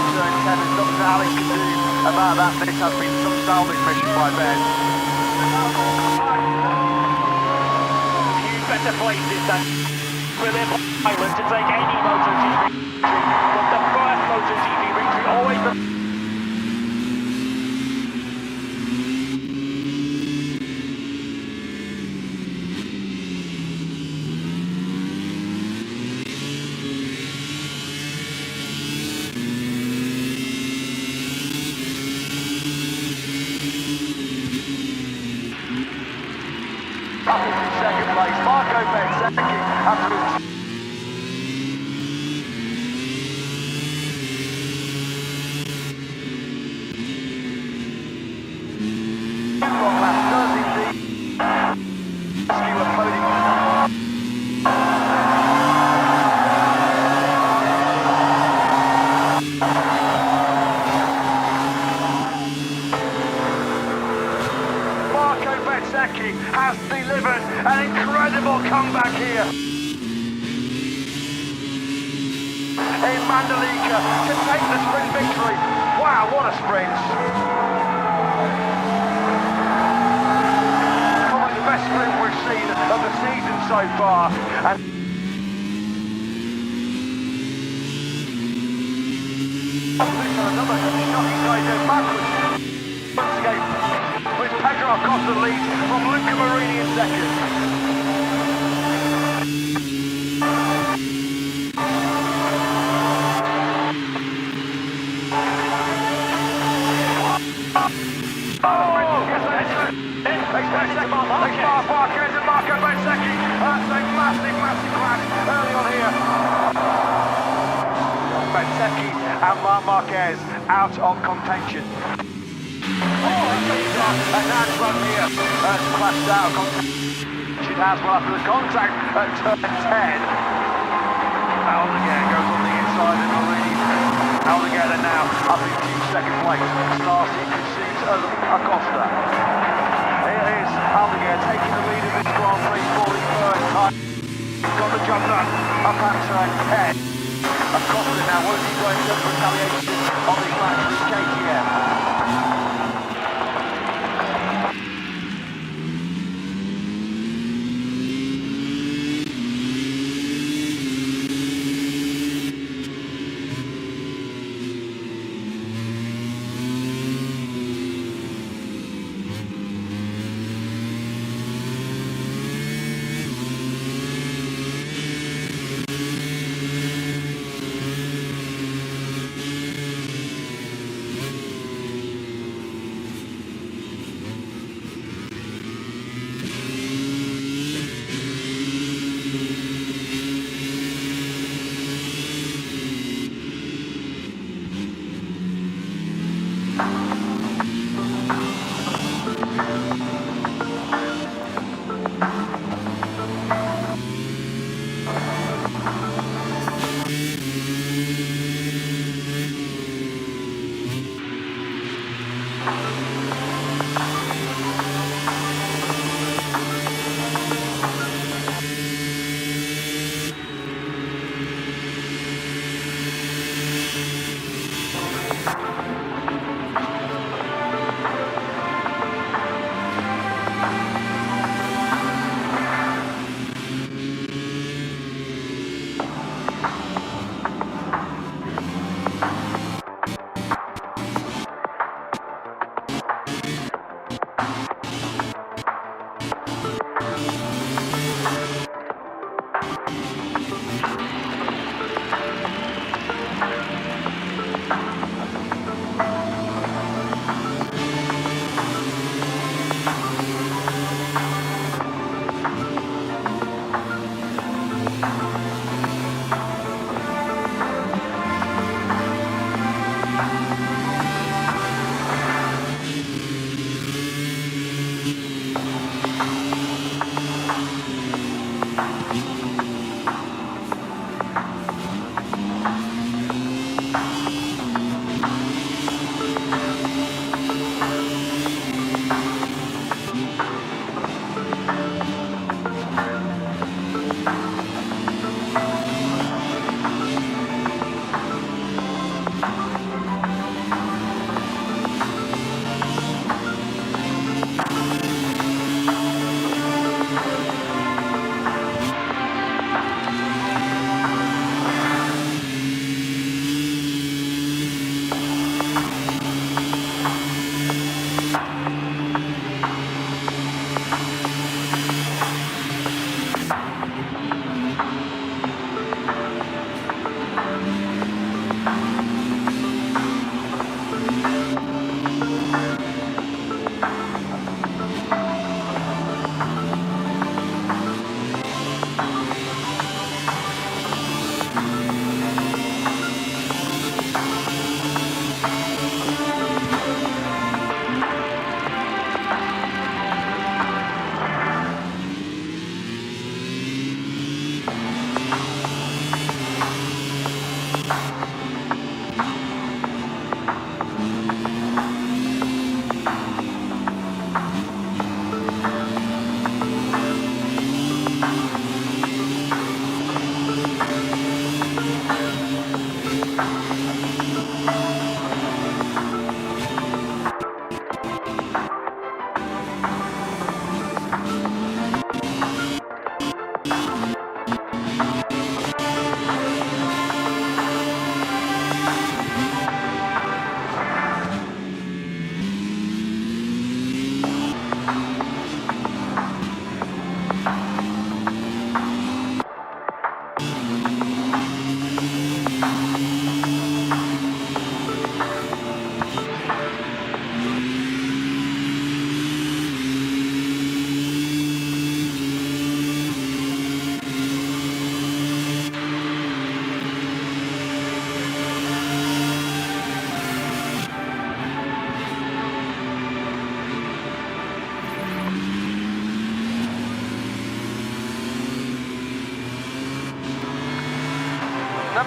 Turn 10, and Dr. Alex can do about that. This has been some salvage mission by Ben. Few better places than Brilliant Island to take any MotoGP victory, but the first MotoGP victory always Up in second place, Marco Bezzecchi after long lap does indeed rescue a podium. Marco Bezzecchi has delivered an incredible comeback here in Mandalika to take the sprint victory. Wow, what a sprint! Probably the best sprint we've seen of the season so far. And another shocking guy go backwards. With Pedro Acosta leads from Luca Marini in second. Marquez and Marco Bezzecchi. That's a massive crash early on here. Bezzecchi and Marc Marquez out of contention. A nice run here has clashed out of contention as well after the contact at turn 10. Aldeguer goes on the inside of Marini. Aldeguer now up into second place. Starcy pursues Acosta. Here is Aldeguer taking the lead of this Grand Prix for the first time. He's got the job done up at turn 10. Acosta now, what is he going to do for retaliation on this match with KTM?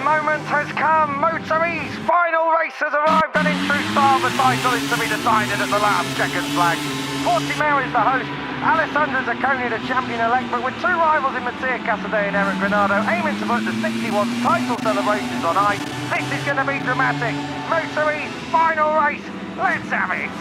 moment has come. MotoE's final race has arrived, and in true style, the title is to be decided at the last checkered flag. Portimao is the host. Alessandro Zacconi, the champion-elect, but with two rivals in Mattia Casadei and Eric Granado aiming to put the 61 title celebrations on ice. This is going to be dramatic. MotoE's final race. Let's have it.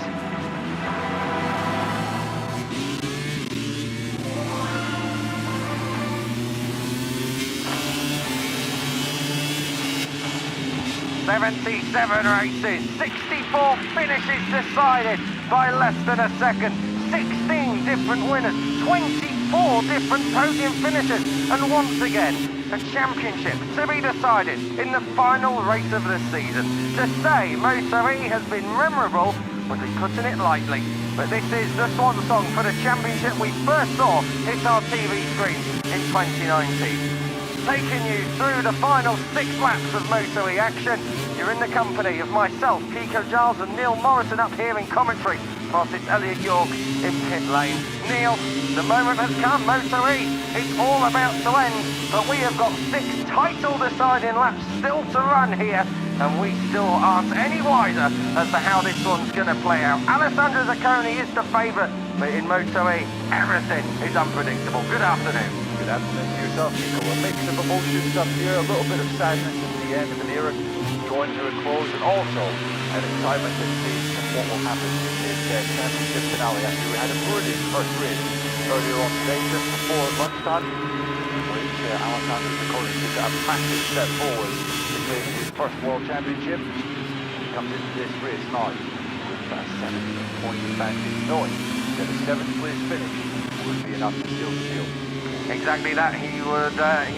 "77 races, 64 finishes decided by less than a second, 16 different winners, 24 different podium finishes, and once again, a championship to be decided in the final race of the season. To say MotoE has been memorable would be putting it lightly, but this is the swan song for the championship we first saw hit our TV screens in 2019. Taking you through the final 6 laps of MotoE action. You're in the company of myself, Kiko Giles, and Neil Morrison up here in commentary, whilst it's Elliot York in pit lane. Neil, the moment has come, MotoE. It's all about to end, but we have got 6 title-deciding laps still to run here, and we still aren't any wiser as to how this one's going to play out. Alessandro Zacconi is the favourite, but in MotoE, everything is unpredictable. Good afternoon. Good afternoon to yourself, Nico. A mix of emotions up here, a little bit of sadness at the end of an era drawing to a close, and also an excitement at stage of what will happen in this championship finale after we had a brilliant first race earlier on today, just before lunchtime, in which Alessandro Zacconi took a massive step forward to claim his first World Championship. He comes into this race now with a 7-point advantage, knowing that a 7th place finish would be enough to seal the deal. Exactly that. He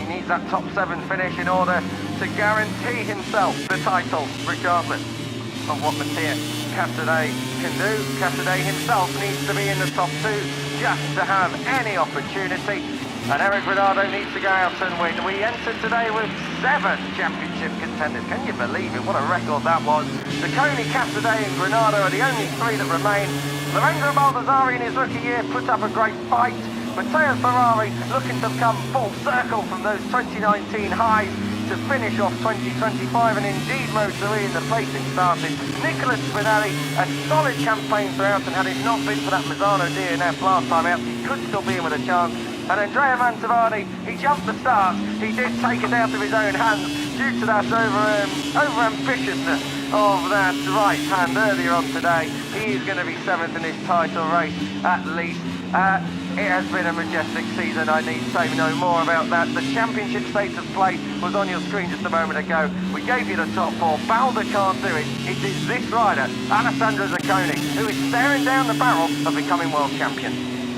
needs that top 7 finish in order to guarantee himself the title, regardless of what Mattia Casadei can do. Casadei himself needs to be in the top 2 just to have any opportunity. And Eric Granado needs to go out and win. We entered today with 7 championship contenders. Can you believe it? What a record that was. Zacconi, Casadei and Granado are the only 3 that remain. Lorenzo Baldassari in his rookie year put up a great fight. Matteo Ferrari looking to come full circle from those 2019 highs to finish off 2025, and indeed MotoE in the placing started. Nicolas Spinelli, a solid campaign throughout, and had it not been for that Misano DNF last time out, he could still be in with a chance. And Andrea Mantovani, he jumped the start. He did take it out of his own hands due to that over-ambitiousness of that right hand earlier on today. He is going to be 7th in his title race at least. It has been a majestic season, I need say no more about that. The championship state of play was on your screen just a moment ago. We gave you the top 4. Balda can't do it. It is this rider, Alessandro Zacconi, who is staring down the barrel of becoming world champion.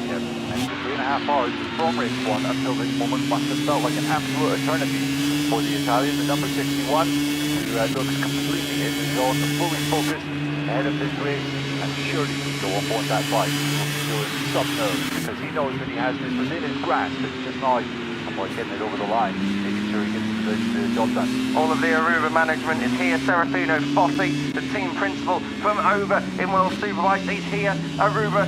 Yep, and for 3.5 hours from race 1 until this moment must have felt like an absolute eternity for the Italian, the number 61, who looks completely in the zone, fully focused ahead of this race, and surely go up on that bike. Some nerves, because he knows that he has this within his grasp. It's just now about getting it over the line, making sure he gets the job done. All of the Aruba management is here. Serafino Fossi, the team principal from Over in World Superbike, is here. Aruba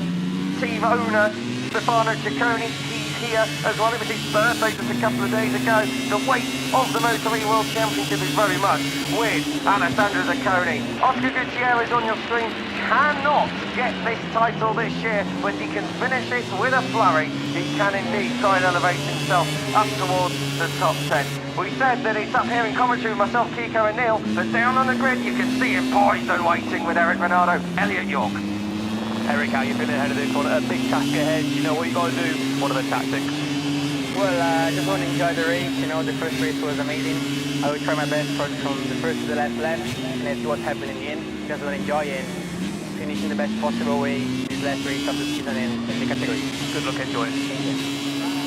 team owner Stefano Ciccone, he's here as well. It was his birthday just a couple of days ago. The weight of the Moto3 World Championship is very much with Alessandro Zacconi. Oscar Gutierrez on your screen cannot get this title this year, but he can finish it with a flurry. He can indeed try and elevate himself up towards the top 10. We said that it's up here in commentary with myself, Kiko and Neil, but down on the grid you can see him poised and waiting with Eric Granado, Elliot York. Eric, how you feeling ahead of this one? A big task ahead, you know what you got to do. What are the tactics? Well, I just want to enjoy the race. You know, the first race was amazing. I will try my best from the first to the last lap, and let's see what happens in the end. Just want to enjoy it and finish in the best possible way this last race of the season in the category. Good luck, enjoy it. Thank you.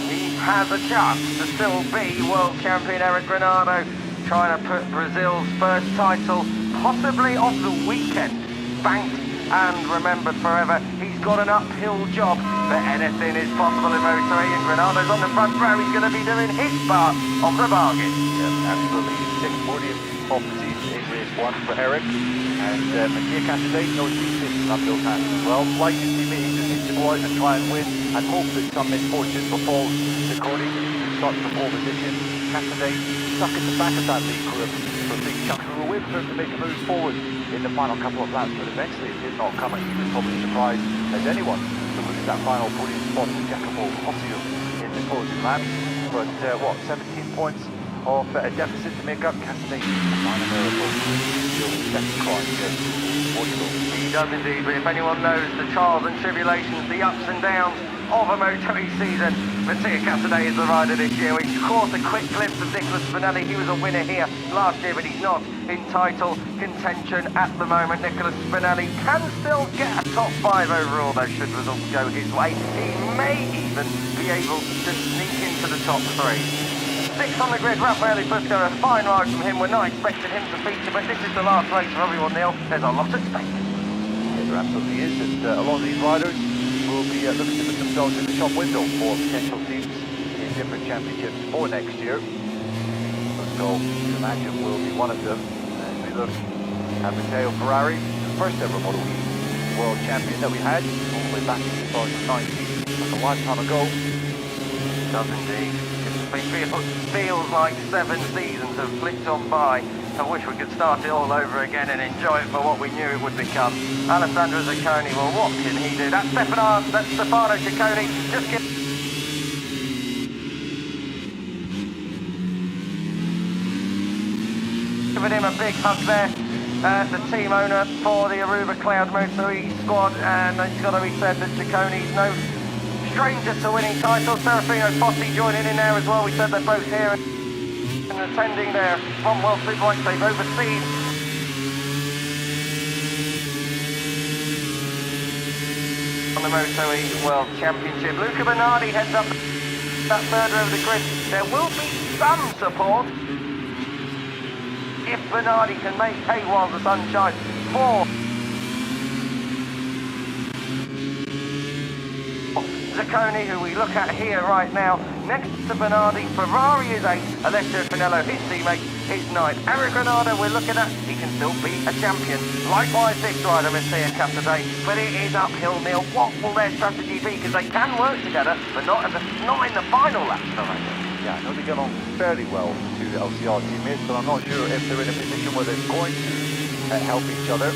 He has a chance to still be world champion. Eric Granado trying to put Brazil's first title, possibly of the weekend, banked and remembered forever. He's got an uphill job, but anything is possible in MotoE, and Granado's on the front row. He's going to be doing his part of the bargain. Yep, absolutely. 6th podium of the season in race 1 for Eric, and Mattia Casadei knows he's taking an uphill task as well. Like his teammate, he just needs to go out and try and win, and hope that some misfortune befalls Zacconi, who starts the pole position. Cassidy stuck in the back of that lead group for a big chunk. We were waiting for him to make a move forward in the final couple of laps, but eventually it did not come, and he was probably surprised as anyone to lose that final podium spot to Jacopo Hossium in the closing lap. But 17 points of a deficit to make up. Cassidy, minor miracle, still second class here in Portugal. He does indeed, but if anyone knows the trials and tribulations, the ups and downs of a MotoE season, Mattia Cassidy is the rider this year. We caught a quick glimpse of Nicolas Spinelli. He was a winner here last year, but he's not in title contention at the moment. Nicolas Spinelli can still get a top 5 overall, though, should results go his way. He may even be able to sneak into the top 3. 6 on the grid, Raffaele Fusco, a fine ride from him. We're not expecting him to feature, but this is the last race for everyone, Neil. There's a lot at stake. Yeah, there absolutely is, and a lot of these riders will be looking to put themselves in the shop window for potential teams in different championships for next year. So, you imagine will be one of them. As we look at Matteo Ferrari, the first ever MotoE World Champion that we had, all the way back in 2019, like a lifetime ago. Does indeed. It feels like 7 seasons have flicked on by. I wish we could start it all over again and enjoy it for what we knew it would become. Alessandro Zacconi, well, what can he do? That's Stefano Ciccone, just giving him a big hug there. The team owner for the Aruba Cloud MotoE squad, and it's got to be said that Ciccone's no stranger to winning titles. Serafino Fossi joining in there as well. We said they're both here and attending their Commonwealth Superbikes they've overseen. On the MotoE World Championship, Luca Bernardi heads up that third row of the grid. There will be some support if Bernardi can make hay while the sun shines for Zacconi, who we look at here right now. Next to Bernardi, Ferrari is 8th, Alessio Finello, his teammate, is 9th. Eric Granado, we're looking at, he can still be a champion. Likewise, this rider, Mattia Cassidy, but it is uphill, Neil. What will their strategy be? Because they can work together, but not in the final laps, Yeah, I know they get on fairly well to the LCR teammates, but I'm not sure if they're in a position where they're going to help each other.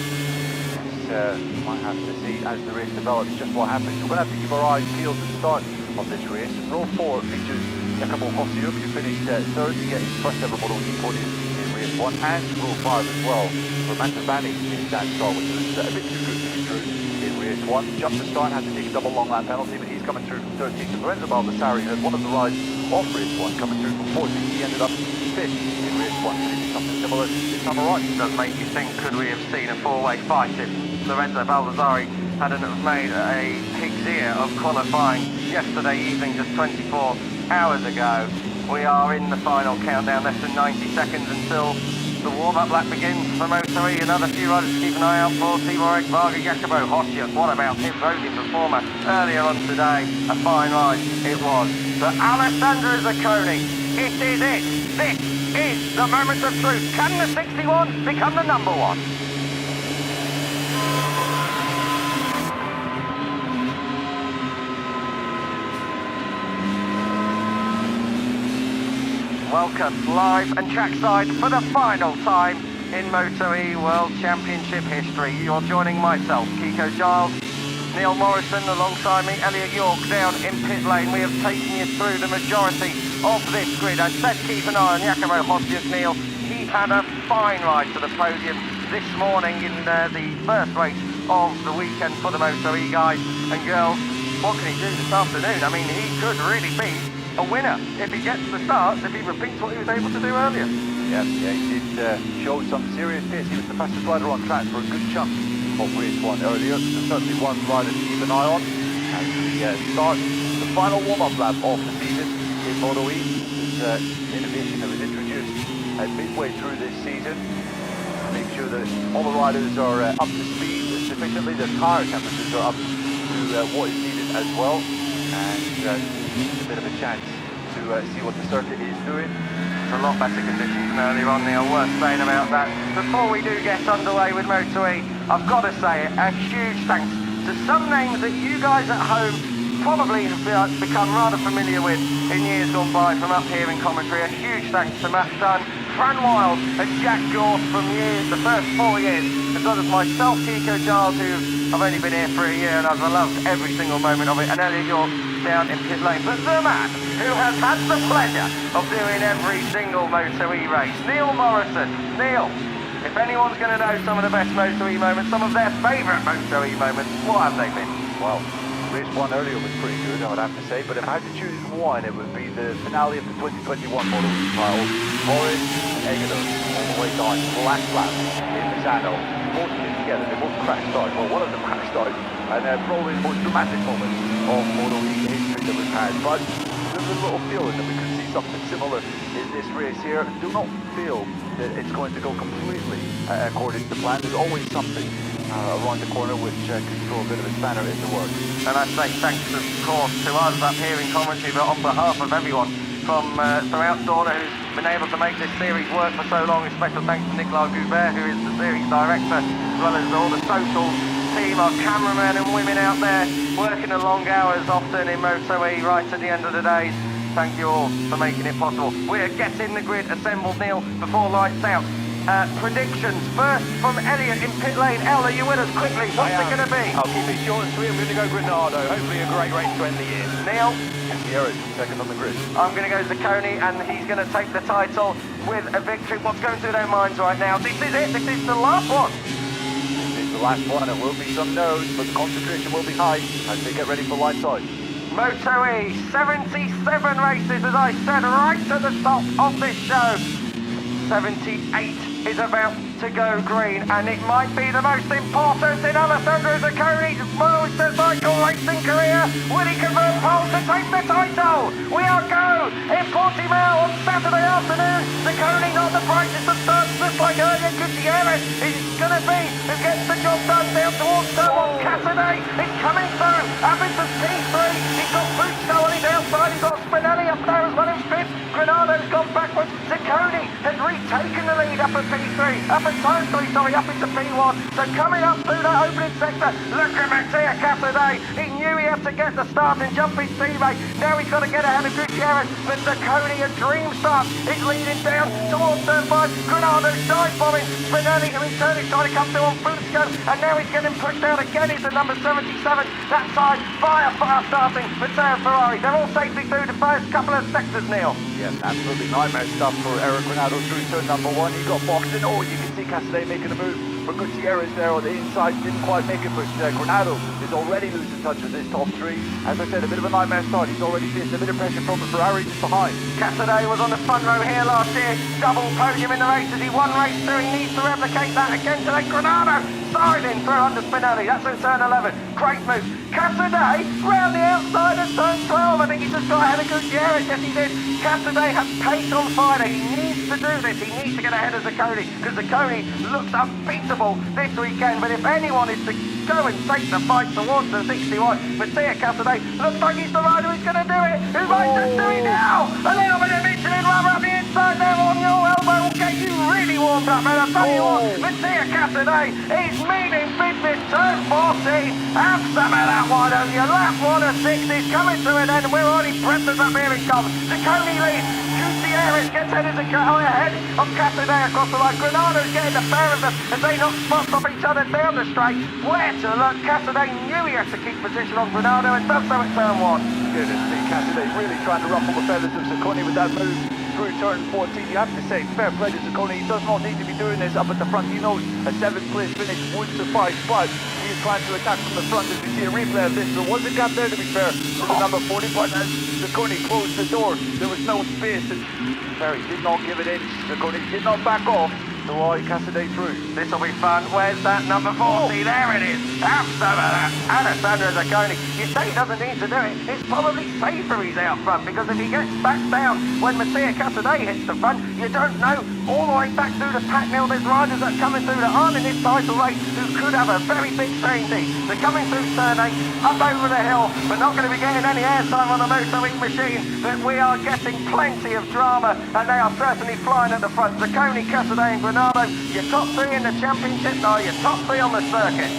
Might have to see as the race develops just what happens. We're going to have to keep our eyes peeled at the start of this race. Row 4 features Jacopo Hossium, who finished third to get his first ever MotoE podium in race 1, and row 5 as well for Mantovani in that start, which was a bit too good to be true in race 1. Jumped the start, had to take a double long lap penalty, but he's coming through from 13th. And Lorenzo Baldassari had one of the rides off race 1, coming through from 14th. He ended up 5th in race 1, finishing something similar this time around. It does make you think, could we have seen a 4-way fight if Lorenzo Baldassari hadn't made a pig's ear of qualifying yesterday evening, just 24 hours ago. We are in the final countdown, less than 90 seconds until the warm-up lap begins for MotoE. Another few riders to keep an eye out for. Timur Ekvarga, Jacopo Hossium. What about him? Podium performer earlier on today. A fine ride it was. But Alessandro Zacconi, it is it. This is the moment of truth. Can the 61 become the number 1? Welcome live and trackside for the final time in MotoE World Championship history. You're joining myself, Kiko Giles, Neil Morrison alongside me, Elliot York down in pit lane. We have taken you through the majority of this grid. I said keep an eye on Jacopo Hossium, Neil. He had a fine ride to the podium this morning in the first race of the weekend for the MotoE guys and girls. What can he do this afternoon? I mean, he could really be a winner if he gets the starts, if he repeats what he was able to do earlier. Yeah, he did show some serious pace. He was the fastest rider on track for a good chunk of race 1 earlier. So certainly one rider to keep an eye on as we start the final warm-up lap of the season in MotoE. This innovation that was introduced midway through this season to make sure that all the riders are up to speed sufficiently. The tyre temperatures are up to what is needed as well, and a bit of a chance to see what the circuit is doing. It's a lot better conditions than earlier on, Neil, worth saying about that. Before we do get underway with MotoE, I've got to say a huge thanks to some names that you guys at home probably have become rather familiar with in years gone by from up here in commentary. A huge thanks to Matt Dunn, Fran Wild and Jack Gorse from the first 4 years, as well as myself, Kiko Giles, who I've only been here for a year and I've loved every single moment of it, and Elliot York down in pit lane. But the man who has had the pleasure of doing every single MotoE race, Neil Morrison. Neil, if anyone's going to know some of the best MotoE moments, some of their favourite MotoE moments, what have they been? Well, race one earlier was pretty good, I would have to say, but if I had to choose one, it would be the finale of the 2021 MotoGP title. Morris and Egeler all the way down, last lap in Misano. Both came together, they both crashed out. Well, one of them crashed out, and probably the most dramatic moment of MotoE history that we've had. But there's a little feeling that we could see something similar in this race here. Do not feel that it's going to go completely according to plan. There's always something around the corner which could throw a bit of a spanner in the works. And I say thanks, of course, to us up here in commentary, but on behalf of everyone from throughout Dorna who's been able to make this series work for so long. A special thanks to Nicolas Goubert, who is the series director, as well as all the social team, our cameramen and women out there working the long hours, often in MotoE right at the end of the days. Thank you all for making it possible. We're getting the grid assembled, Neil, before lights out. Predictions first from Elliot in pit lane. El, are you with us quickly? What's it going to be? I'll keep it short and sweet. I'm going to go Granado. Hopefully a great race to end the year. Neil? Gutierrez, second on the grid. I'm going to go Zacconi, and he's going to take the title with a victory. What's going through their minds right now? This is it. This is the last one. This is the last one. It will be some no's, but the concentration will be high as they get ready for lights out. MotoE, 77 races, as I said, right at the top of this show. 78 is about to go green, and it might be the most important in Alessandro Zacconi's motorcycle racing career. Will he convert pole to take the title? We are go in Portimao on Saturday afternoon. Zacconi not the brightest of starts, just like earlier. Gutierrez is going to be who gets the job done down towards turn one. Cassidy is coming through up into P3. He's got Busto on his outside. He's got Spinelli up there as well in fifth. Granado's gone backwards. Zacconi has retaken the lead up at P3, up at turn 3, sorry, up into P1. So coming up through that opening sector, look at Mattia Cassidy. He knew he had to get the start and jump his teammate. Now he's got to get ahead of Gutierrez, but Zacconi, a dream start, is leading down towards turn 5. Granado dive bombing. Spinelli, who in turn is trying to come through on Fusco, and now he's getting pushed out again. He's the number 77. That side, fire starting. Matteo Ferrari. They're all safely through the first couple of sectors, Neil. Yes, absolutely nightmare stuff for Eric Granado through turn number 1. He got boxed in. Oh, you can see Cassidy making a move. For Gutierrez there on the inside, didn't quite make it, but Granado is already losing touch with his top 3. As I said, a bit of a nightmare start. He's already facing a bit of pressure from Ferrari just behind. Cassidy was on the front row here last year. Double podium in the races. He won race 2. He needs to replicate that again today. Granado siding through under Spinelli. That's in turn 11. Great move. Cassidy round the outside of turn 12. I think he just got ahead of Gutierrez. Yes, he did. Cassidy has pace on Friday. He needs to do this. He needs to get ahead of Zacconi, because Zacconi looks unbeatable this weekend. But if anyone is to go and take the fight towards the 61, Mattia Cassidy looks like he's the rider who's going to do it. Who might just do it now? A little bit of Michelin rubber up the inside there on your elbow will get you really warmed up. And I'll tell you what, Mattia Cassidy is meaning business. Turn 14. Have some of that one on your last 1 of 6 is coming to an end. We're already breathless up here. It comes. Zacconi leads. Gutierrez gets ahead of Cassidy across the line. Granado's getting the pair of them as they knock spots off each other down the straight. Where to look? Cassidy knew he had to keep position on Granado and does so at turn 1. Goodness me, Cassidy really trying to ruffle the feathers of Zacconi with that move through turn 14. You have to say, fair play to Zacconi. He does not need to be doing this up at the front. He knows a 7th place finish would suffice, but he is trying to attack from the front. As we see a replay of this, there was a gap there, to be fair, for the number 40, but as Zacconi closed the door, there was no space. Ferry did not give it in. Zacconi did not back off to allow Cassidy through. This will be fun. Where's that number 40? There it is. Have some of that. Alessandro Zacconi. You say he doesn't need to do it. It's probably safer he's out front, because if he gets back down when Mattia Cassidy hits the front, you don't know all the way back through the pack. Now there's riders that are coming through that aren't in this title race who could have a very big certainty. They're coming through turn 8, up over the hill, but not going to be getting any airtime on the MotoE machine. But we are getting plenty of drama, and they are certainly flying at the front. Zacconi, Cassidy and Granado, your top 3 in the championship, are your top 3 on the circuit.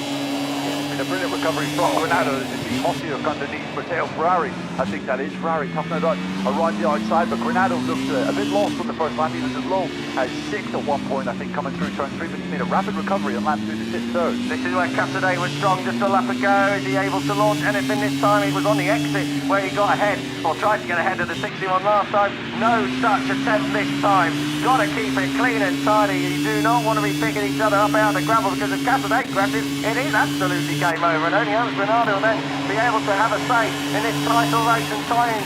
been a brilliant recovery from Granado. As you see Hossier underneath Matteo Ferrari. I think that is Ferrari toughing it out around the outside, but Granado looked a bit lost on the first lap. He was as low as 6th at one point, I think, coming through turn 3, but he made a rapid recovery and lapped through to sit third. This is where Casadei was strong just a lap ago. Is he able to launch anything this time? He was on the exit where he got ahead, or tried to get ahead of the 61 last time. No such attempt this time. Got to keep it clean and tidy. You do not want to be picking each other up out of the gravel, because if Casadei crashes, it is absolutely game over, and only Alex Granado will then be able to have a say in this title race and try and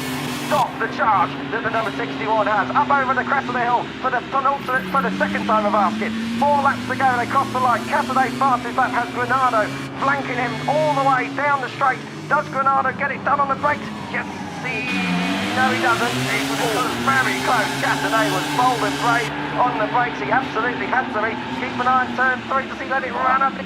stop the charge that the number 61 has. Up over the crest of the hill for the penultimate, for the second time of asking. 4 laps to go, they cross the line. Casadei fastest lap has Granado flanking him all the way down the straight. Does Granado get it done on the brakes? Yes, no, he doesn't. It was very close. Casadei was bold and brave on the brakes. He absolutely had to be. Keep an eye on turn 3 to see let it run up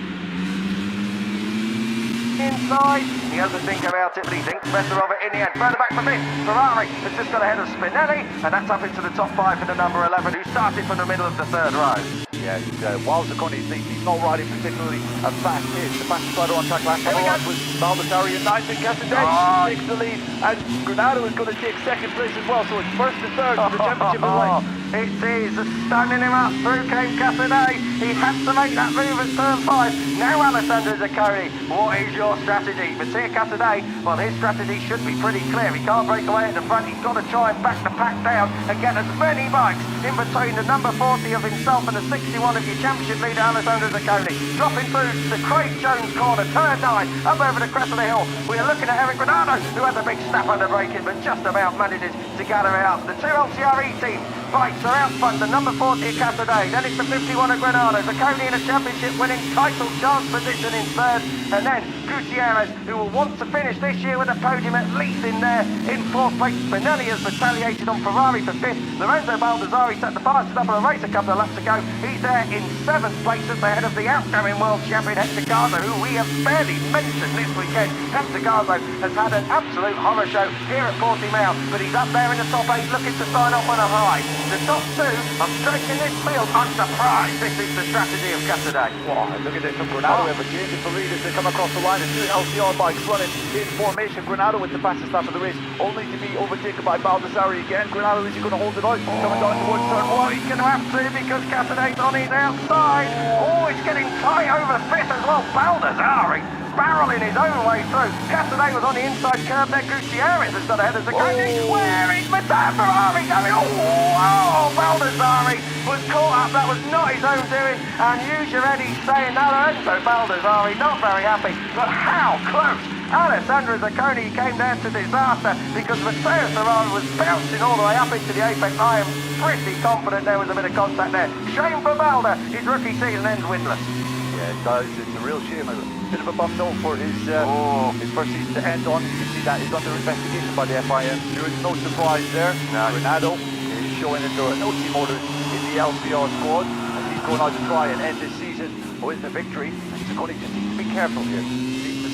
inside. He doesn't think about it, but he thinks better of it in the end. Further back from him, Ferrari has just got ahead of Spinelli, and that's up into the top 5 for the number 11, who started from the middle of the 3rd row. Yeah, while Zaccone, he's not riding particularly a fast pace. The fastest rider on track last time was Baldassarri in 9th, and Casadei takes the lead, and Granado is going to take 2nd place as well, so it's 1st and 3rd for the championship in length. It is standing him up. Through came Casadei. He had to make that move at turn 5. Now Alessandro Zaccone, what is your strategy? Mattia Casadei, well, his strategy should be pretty clear. He can't break away at the front. He's got to try and back the pack down and get as many bikes in between the number 40 of himself and the 61 of your championship leader, Alessandro Zaccone. Dropping through to Craig Jones' corner, turn 9, up over the crest of the hill. We are looking at Eric Granado, who has a big snap under braking, but just about manages to gather out. The 2 LCRE teams bikes are out front, the number 40 at Casadei, then it's the 51 at Granado, Zaccone in a championship winning title chance position in 3rd, and then Gutierrez, who will want to finish this year with a podium at least in there in 4th place. Spinelli has retaliated on Ferrari for 5th. Lorenzo Baldassarri set the fastest up on a race a couple of laps ago. He's there in 7th place at the head of the outgoing world champion Hector Garza, who we have barely mentioned this weekend. Hector Garza has had an absolute horror show here at Portimao, but he's up there in the top 8 looking to sign off on a high. The top 2 are striking this field. I'm surprised this is the strategy of Casadei. Wow, look at this from Granado. We have a change of the lead as they come across the line. The 2 LCR bikes running in formation. Granado with the fastest lap of the race, only to be overtaken by Baldassarri again. Granado, is he going to hold it out? Coming down towards turn 1. He's going to have to, because Casadei's on his outside. Oh, it's getting tight over 5th as well. Baldassarri barreling his own way through. Casadei was on the inside curve there. Gutierrez has got ahead of Zaccone. Where is Matteo Ferrari going? Oh, Baldassarri was caught up. That was not his own doing. And use your Eddie saying that Lorenzo Baldassarri not very happy. But how close? Alessandro Zaccone came down to disaster because Matteo Ferrari was bouncing all the way up into the apex. I am pretty confident there was a bit of contact there. Shame for Balda. His rookie season ends winless. Yeah, it does. It's a real shame. A bit of a bum note for his first season to end on. You can see that he's under investigation by the FIM. There is no surprise there. No. Granado is showing that there are no team orders in the LCR squad, and he's going out to try and end this season with a victory. And Zaccone just needs to be careful here. He needs to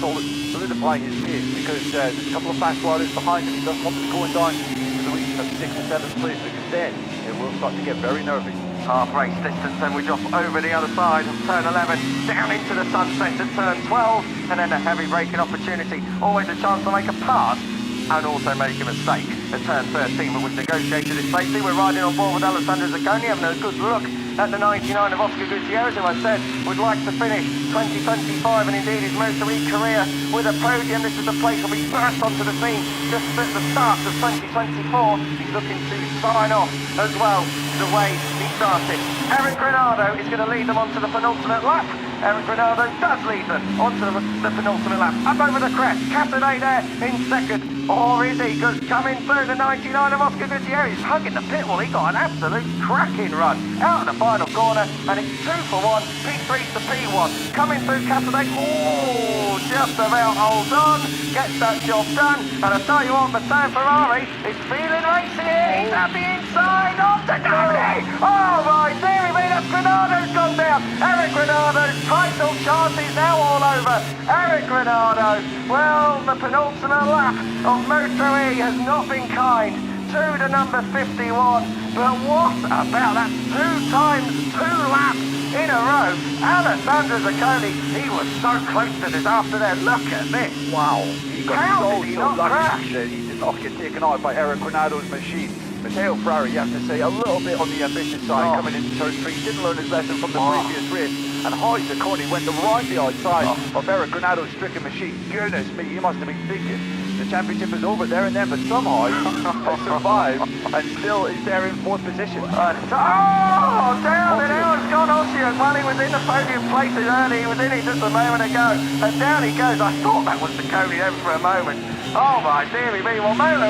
solidify his pace, because there's a couple of fast riders behind him. He doesn't want to be going down to the region of 6th or 7th place, because then it will start to get very nervy. Half race distance, then we drop over the other side of turn 11, down into the sunset at turn 12, and then a heavy braking opportunity. Always a chance to make a pass and also make a mistake. At turn 13, but we've negotiated it safely. We're riding on board with Alessandro Zaccone, having a good look at the 99 of Oscar Gutierrez, who I said would like to finish 2025 and indeed his MotoE career with a podium. This is the place where we burst onto the scene just at the start of 2024. He's looking to sign off as well the way he started. Eric Granado is going to lead them onto the penultimate lap. Eric Granado does lead them onto the penultimate lap. Up over the crest, Casadei there in 2nd. Or is he? Because coming through the 99 of Oscar Gutierrez, he's hugging the pit wall. He got an absolute cracking run out of the final corner, and it's 2 for 1, P3 to P1. Coming through Casadei, oh, just about holds on, gets that job done. And I tell you what, Matteo Ferrari is feeling racy here. He's at the inside of Zaccone. Oh my dearie me, that Granado's gone down. Eric Granado's title chance is now all over. Eric Granado, well, the penultimate lap of MotoE has not been kind to the number 51, but what about that 2 times 2 laps in a row. Alessandro Zacconi, he was so close to disaster there. Look at this. Wow, he got How so did he not lucky crash? that he did not get taken out by Eric Granado's machine. Matteo Ferrari, you have to say, a little bit on the ambitious side coming into turn 3. Didn't learn his lesson from the previous race. And Hoy Zacconi went around the outside of Eric Granado's stricken machine. Goodness me, he must have been thinking the championship is over there and then, but somehow he survived and still is there in 4th position. Down and out has gone Ossian while he was in the podium places early. He was in it just a moment ago. And down he goes. I thought that was Zacconi then for a moment. Oh my dearie me, well MotoE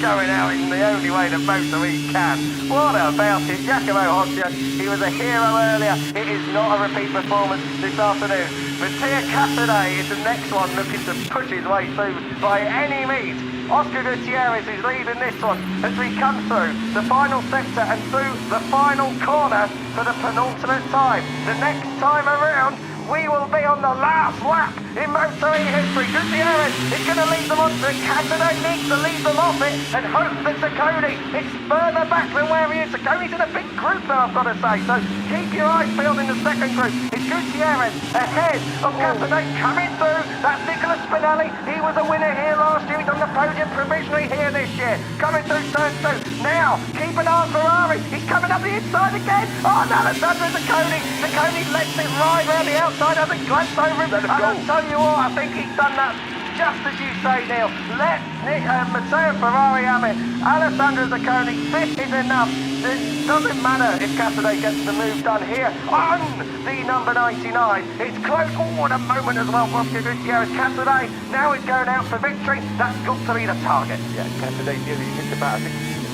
going out in the only way that MotoE can. What about it? Giacomo Ossian, he was a hero earlier. It is not a repeat performance this afternoon. Mattia Casadei is the next one looking to push his way through by any means. Oscar Gutierrez is leading this one as we come through the final sector and through the final corner for the penultimate time. The next time around, we will be on the last lap in MotoE history. Gutierrez is going to lead them on to Casadei, needs to lead them off it and hope that Zacconi is further back than where he is. Zacconi's in a big group though, I've got to say, so keep your eyes peeled in the second group. It's Gutierrez ahead of Casadei coming through. That's Nicola Spinelli. He was a winner here last year. He's on the podium provisionally here this year. Coming through turn 2. Now, keep an eye on Ferrari. He's coming up the inside again. Oh, no, Alessandro Zacconi. Zacconi lets it ride around the outside. Hasn't glanced over him. And I'll tell you what, I think he's done that just as you say, Neil. Let Matteo Ferrari have it. Alessandro Zacconi, 5th is enough. It doesn't matter if Casadei gets the move done here on the number 99. It's close. Oh, what a moment as well for Oscar Gutierrez. Casadei now is going out for victory. That's got to be the target. Yeah, Casadei nearly hit the back.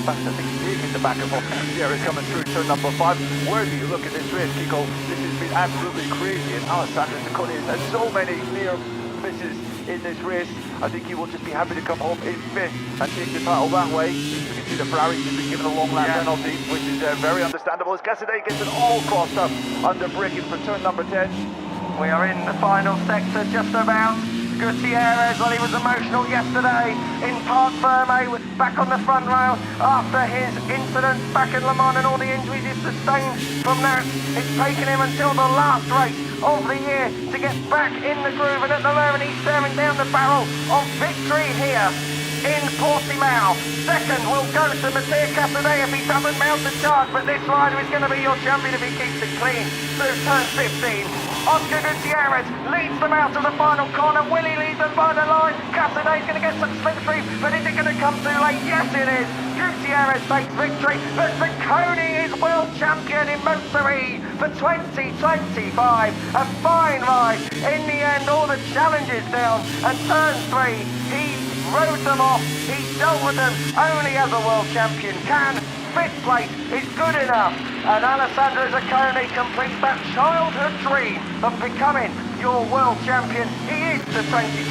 I think he hit the back of Oscar Gutierrez coming through turn number 5. Where do you look at this race, Kiko? This has been absolutely crazy, and Alessandro Zacconi has had so many near misses in this race. I think he will just be happy to come home in 5th and take the title that way. You can see the Ferrari has been given a long lap penalty, which is very understandable as Casadei gets it all crossed up under braking for turn number 10. We are in the final sector just about. Gutierrez, well, he was emotional yesterday in Parc Ferme, back on the front rail after his incident back in Le Mans and all the injuries he sustained from that. It's taken him until the last race of the year to get back in the groove, and at the moment he's staring down the barrel of victory here in Portimao. Second will go to Mattia Casadei if he doesn't mount the charge, but this rider is going to be your champion if he keeps it clean through turn 15. Oscar Gutierrez leads them out to the final corner. Will he lead them by the line? Casadei's going to get some slipstream, but is it going to come too late? Yes, it is. Gutierrez takes victory, but Zacconi is world champion in MotoE for 2025. A fine ride. In the end, all the challenges down, and turn 3, he rode them off. He dealt with them only as a world champion can. 5th place is good enough, and Alessandro Zacconi completes that childhood dream of becoming your world champion. He is the 2025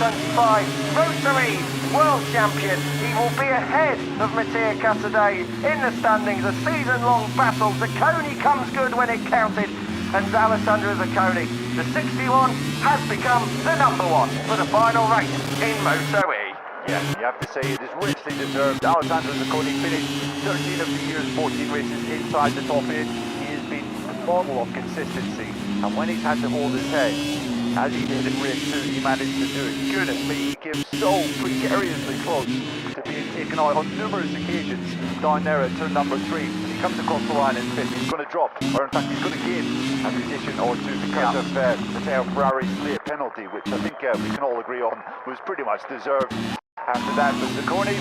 MotoE world champion. He will be ahead of Mattia Casadei in the standings. A season-long battle. Zacconi comes good when it counted, and Alessandro Zacconi, the 61, has become the number 1 for the final race in MotoE. Yeah, you have to say it is richly deserved. Alessandro Zacconi finished 13 of the year's 14 races inside the top 8. He has been a model of consistency, and when he's had to hold his head, as he did in race 2, he managed to do it. Goodness me, he came so precariously close to being taken out on numerous occasions down there at turn number 3. He comes across the line in 5th. He's going to drop, or in fact he's going to gain a position or 2 because of Matteo Ferrari's late penalty, which I think we can all agree on was pretty much deserved. After that was Zacconi.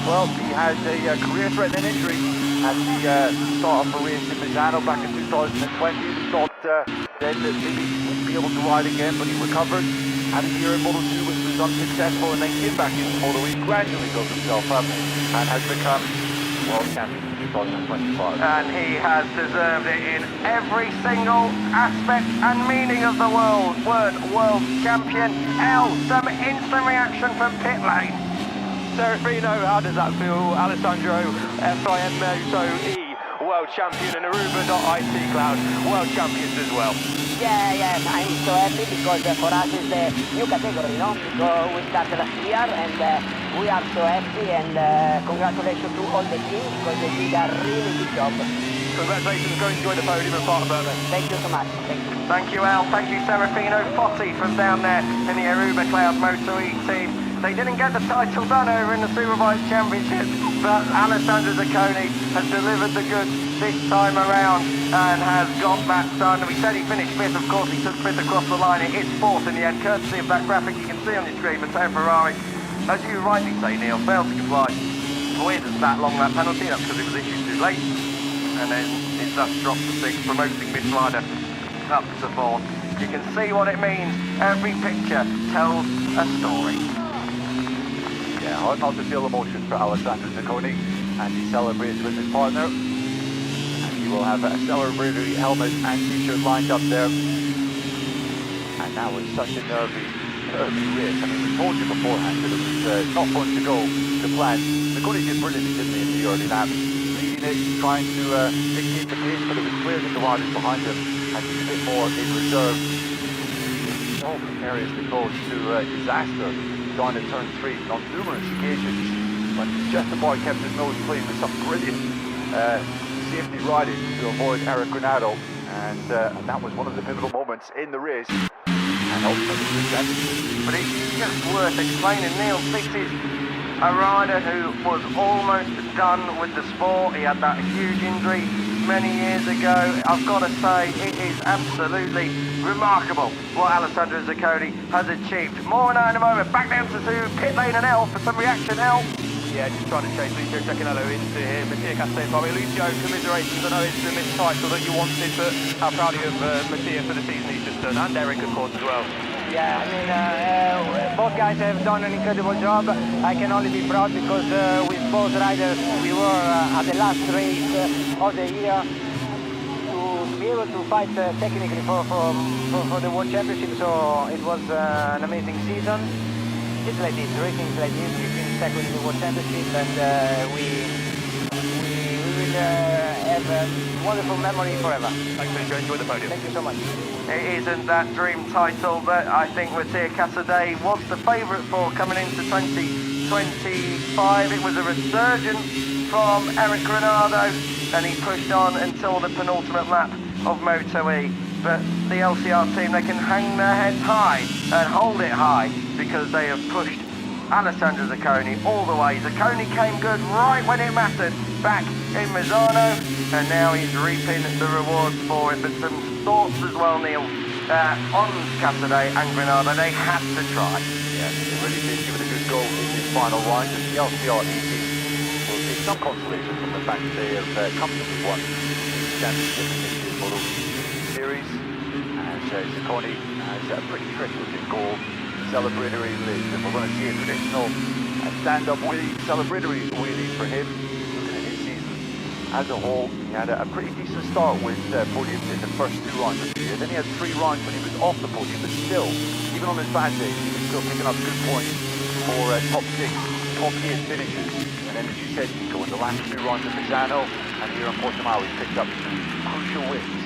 Well, he had a career-threatening injury at the start of a race in Misano back in 2020. He thought then that maybe he wouldn't be able to ride again, but he recovered. Had a year in Moto2 which was unsuccessful, and then came back into MotoE, gradually built himself up, and has become world champion in 2025. And he has deserved it in every single aspect and meaning of the word world champion. Some instant reaction from pit lane. Serafino, how does that feel? Alessandro, FIM MotoE world champion, and Aruba.IT Cloud world champions as well. Yeah, I'm so happy because for us it's the new category, no? Because we started last year and we are so happy, and congratulations to all the team because they did a really good job. Congratulations, go enjoy the podium and part of Berlin. Thank you so much. Thank you. Thank you, Al. Thank you, Serafino Fotti from down there in the Aruba Cloud MotoE team. They didn't get the title done over in the Superbike Championship, but Alessandro Zacconi has delivered the goods this time around and has got that done. We said he finished fifth, of course, he took fifth across the line. It is fourth in the end, courtesy of that graphic you can see on your screen. Matteo Ferrari, as you rightly say, Neil, failed to comply with that long lap penalty. That's because it was issued too late. And then it's thus dropped to sixth, promoting Mitch Ryder up to fourth. You can see what it means. Every picture tells a story. Yeah, hard not to feel emotion for Alessandro Zacconi, and he celebrates with his partner. And he will have a celebratory helmet and t-shirt lined up there. And that was such a nervy race. I mean, we told you beforehand that it was not going to go to plan. Zacconi did brilliantly, didn't he, in the early laps? Leading it, trying to dictate the pace, but it was clear that the riders behind him had a bit more in reserve. So precarious the coach to disaster down at turn 3 on numerous occasions, but just about kept his nose clean with some brilliant safety riding to avoid Eric Granado, and that was one of the pivotal moments in the race, and ultimately the championship. But it's just worth explaining, Neil. This is a rider who was almost done with the sport. He had that huge injury many years ago. I've got to say, it is absolutely remarkable what Alessandro Zacconi has achieved. More on that in a moment. Back down to pit lane and L for some reaction. L. Yeah, just trying to chase Lucio Cecchinello into here. Mattia Castelli. I mean, Lucio, commiserations. I know it's the missed title that you wanted, but how proud are you of Mattia for the season he's just done, and Eric, of course, as well. Yeah, I mean, both guys have done an incredible job. I can only be proud because with both riders, we were at the last race of the year to be able to fight technically for the World Championship. So it was an amazing season. It's like this, racing is like this. We finished second in the World Championship, and we will have a wonderful memory forever. Thanks, Lucio. Enjoy the podium. Thank you so much. It isn't that dream title that I think Mattia Castelli was the favourite for coming into 2025. It was a resurgence from Eric Granado, and he pushed on until the penultimate lap of MotoE. But the LCR team, they can hang their heads high and hold it high because they have pushed Alessandro Zacconi all the way. Zacconi came good right when it mattered back in Misano, and now he's reaping the rewards for it. But some thoughts as well, Neil, on Castelli and Granado. They had to try. Yeah, they really did give it a good go in this final round. And the LCR team will take some consolation from the fact that they have comfortably won the championship in this year's MotoGP series. And Zacconi has a pretty trick-looking goal. Celebratory lead. If we're going to see a traditional stand-up wheelie, celebratory wheelie for him, looking at his season as a whole, he had a pretty decent start with podiums in the first 2 rounds of the year. Then he had 3 rounds when he was off the podium, but still, even on his bad days, he was still picking up good points for top 6, top 8 finishes. And then, as you said, Nico, in the last 2 rounds of Misano and here in Portimao, he picked up 2 crucial wins,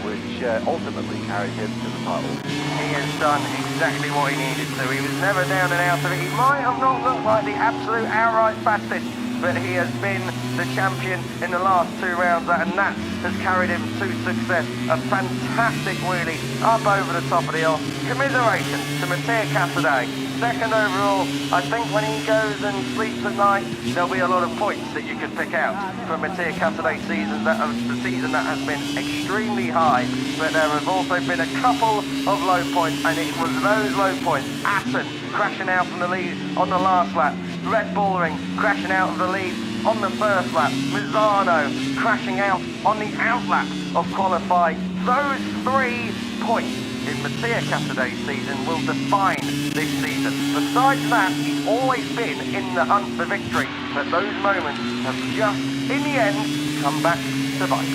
which ultimately carried him to the title. He has done exactly what he needed to. He was never down and out of it. He might have not looked like the absolute outright fastest, but he has been the champion in the last 2 rounds, and that has carried him to success. A fantastic wheelie up over the top of the hill. Commiserations to Mattia Castelli. Second overall. I think when he goes and sleeps at night, there'll be a lot of points that you could pick out from Mattia Castelli's season. The season that has been extremely high, but there have also been a couple of low points, and it was those low points. Assen crashing out from the lead on the last lap. Red Bull Ring crashing out of the lead on the first lap. Misano crashing out on the outlap of qualifying. Those 3 points in Mattia Castelli's season will define this season. Besides that, he's always been in the hunt for victory, but those moments have just, in the end, come back to bite.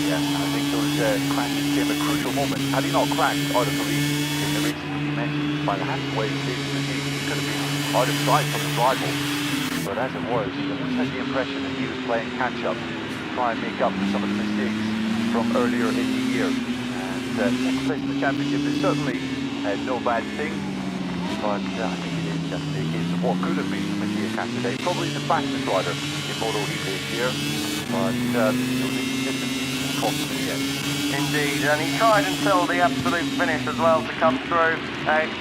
Yeah, I think those crashes came at crucial moments. Had he not crashed out of the lead in the races that you mentioned, by the halfway stage of the season, he could have been out of sight from his rival. But as it was, he always had the impression that he was playing catch-up to try and make up for some of the mistakes from earlier in the year. Second place in the championship is certainly no bad thing, but I think it is definitely a case of what could have been Mattia Castelli. Probably the fastest rider in MotoGP this year, but the consistency cost him in the end. Indeed, and he tried until the absolute finish as well to come through. It's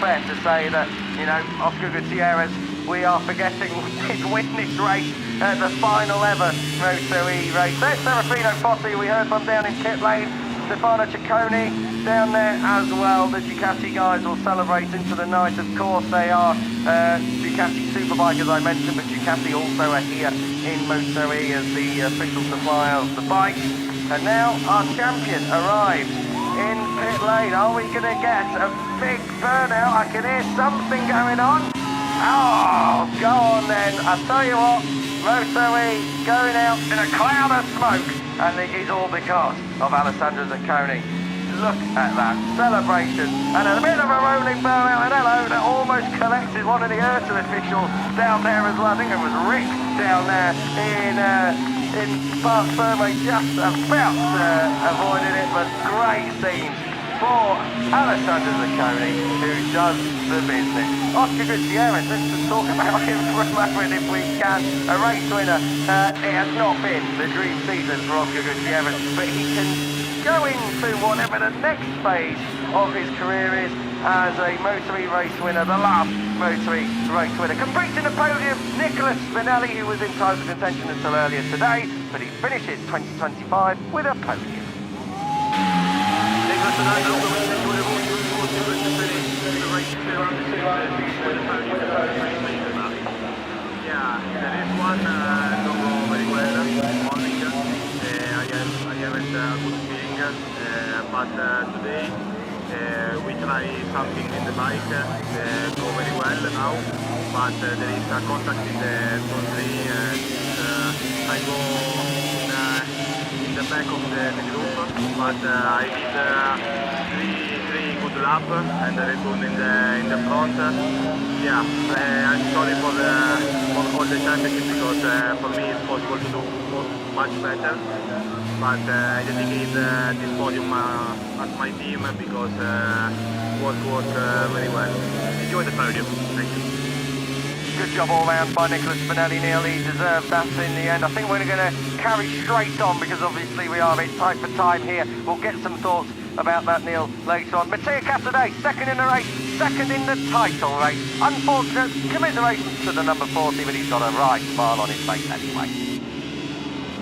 fair to say that, you know, Oscar Gutierrez, we are forgetting did win this race at the final ever MotoE race. There's Serafino Fossi, we heard from down in pit lane. Stefano Ciccone down there as well. The Ducati guys will celebrate into the night. Of course, they are Ducati Superbike, as I mentioned, but Ducati also are here in MotoE as the official supplier of the bike. And now our champion arrives in pit lane. Are we going to get a big burnout? I can hear something going on. Oh, go on then. I tell you what, MotoE going out in a cloud of smoke, and it is all because of Alessandro Zacconi. Look at that celebration, and a bit of a rolling burnout, and hello, that almost collected one of the Ursa officials down there as well. I think it was Rick down there in Park Ferme, just about avoided it, but great scenes for Alessandro Zacconi, who does the business. Oscar Gutierrez, let's just talk about him for a moment if we can. A race winner. It has not been the dream season for Oscar Gutierrez, but he can go into whatever the next phase of his career is as a MotoE race winner, the last MotoE race winner. Completing the podium, Nicolas Spinelli, who was in title contention until earlier today, but he finishes 2025 with a podium. Nicolas Spinelli also wins it with a finish the race with a podium for the first season. Yeah, there is one don't go very well, morning. I haven't a good feeling, but today we try something in the bike, go very well now, but there is a contact in the front three, I go in the back of the group, but I did three good laps and return in the front. Yeah, I'm sorry for all the championship because for me it's possible to do much better. But I dedicate this podium as my team because work very well. Enjoy the podium. Thank you. Good job all round by Nicolas Spinelli, Neil. He deserved that in the end. I think we're going to carry straight on because obviously we are a bit tight for time here. We'll get some thoughts about that, Neil, later on. Mattia Casadei, second in the race, second in the title race. Unfortunate, commiserations to the number 40, but he's got a right smile on his face anyway.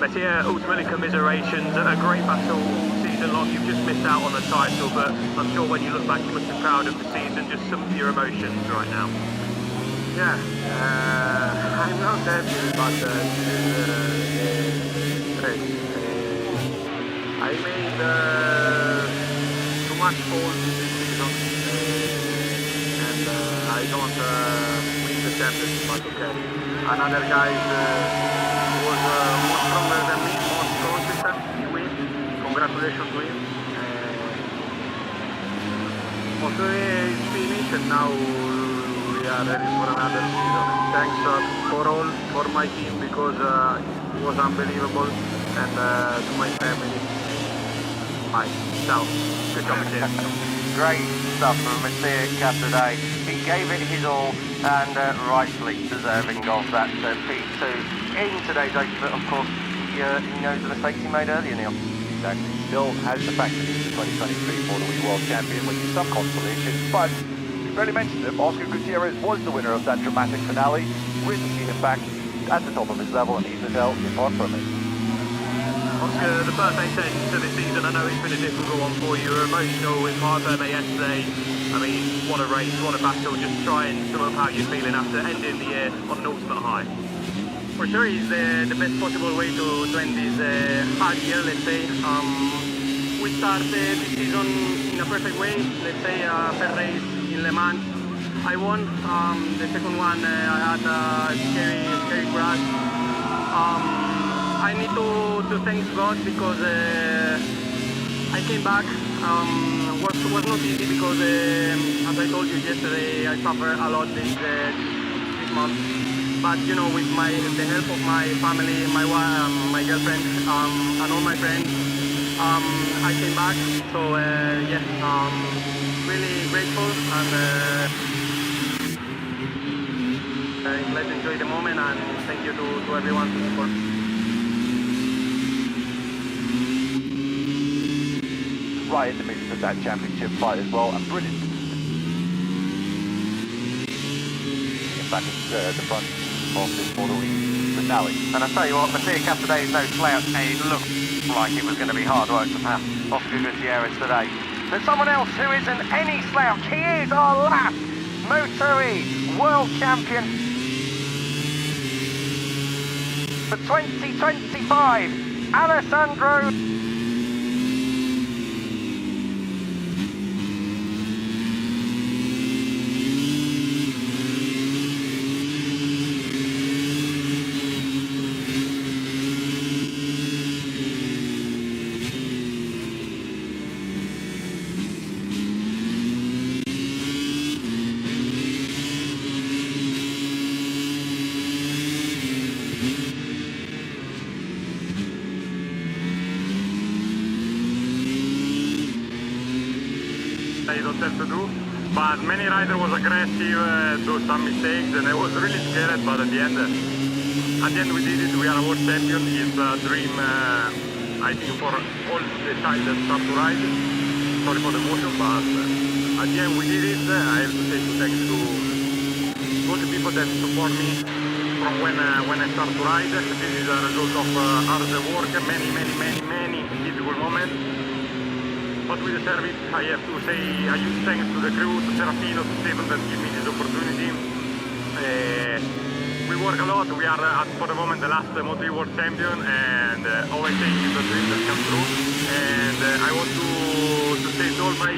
Mattia, ultimately commiserations, a great battle all season long. You've just missed out on the title, but I'm sure when you look back you must be proud of the season, just some of your emotions right now. Yeah, I'm not happy, but I made too much fault this season, and I don't win the championship, but okay. Another guy was more stronger than me, more consistent, he wins. Congratulations to him. MotoE is finished, and now we are ready for another season. Thanks for my team because it was unbelievable, and to my family. Bye. Ciao. Good job, Mattia. Great stuff from Mattia Casadei. He gave it his all and rightfully deserving of that P2 in today's race. But of course, he knows the mistakes he made earlier, Neil. Exactly. Still has the fact that he's the 2023 MotoE World Champion, which is some consolation, but you barely mentioned him. Oscar Gutierrez was the winner of that dramatic finale. Great to see him back at the top of his level, and he's the hell apart from it. Oscar, the first 8 sessions of the season, I know it's been a difficult one for you. You're emotional with Marco yesterday. I mean, what a race, what a battle. Just try and sum up how you're feeling after ending the year on an ultimate high. For sure, it's the best possible way to end this hard year, let's say. We started this season in a perfect way, let's say first race in Le Mans. I won. The second one, I had a scary crash. I need to thank God because I came back. Was not easy because, as I told you yesterday, I suffered a lot this month. But you know, with the help of my family, my girlfriend, and all my friends, I came back. So really grateful, and let's enjoy the moment. And thank you to everyone to support. right in the midst of that championship fight as well, and brilliant. Get back at the front of this MotoE finale. And I tell you what, MotoE Casadei is no slouch, and it looked like it was going to be hard work to pass Oscar Gutierrez today. There's someone else who isn't any slouch. He is our last MotoE World Champion for 2025, Alessandro. I don't have to do, but many riders was aggressive, do some mistakes, and I was really scared. But at the end we did it. We are a world champion. It's a dream, I think, for all the child that start to ride. Sorry for the motion, but at the end we did it. I have to say thanks to all the people that support me from when I start to ride. This is a result of hard work, many difficult moments. But we deserve it. I have to say a huge thanks to the crew, to Serafino, to Stephen that give me this opportunity. We work a lot. We are, for the moment, the last MotoE World Champion, and always say it's a dream that comes true. And I want to say to all my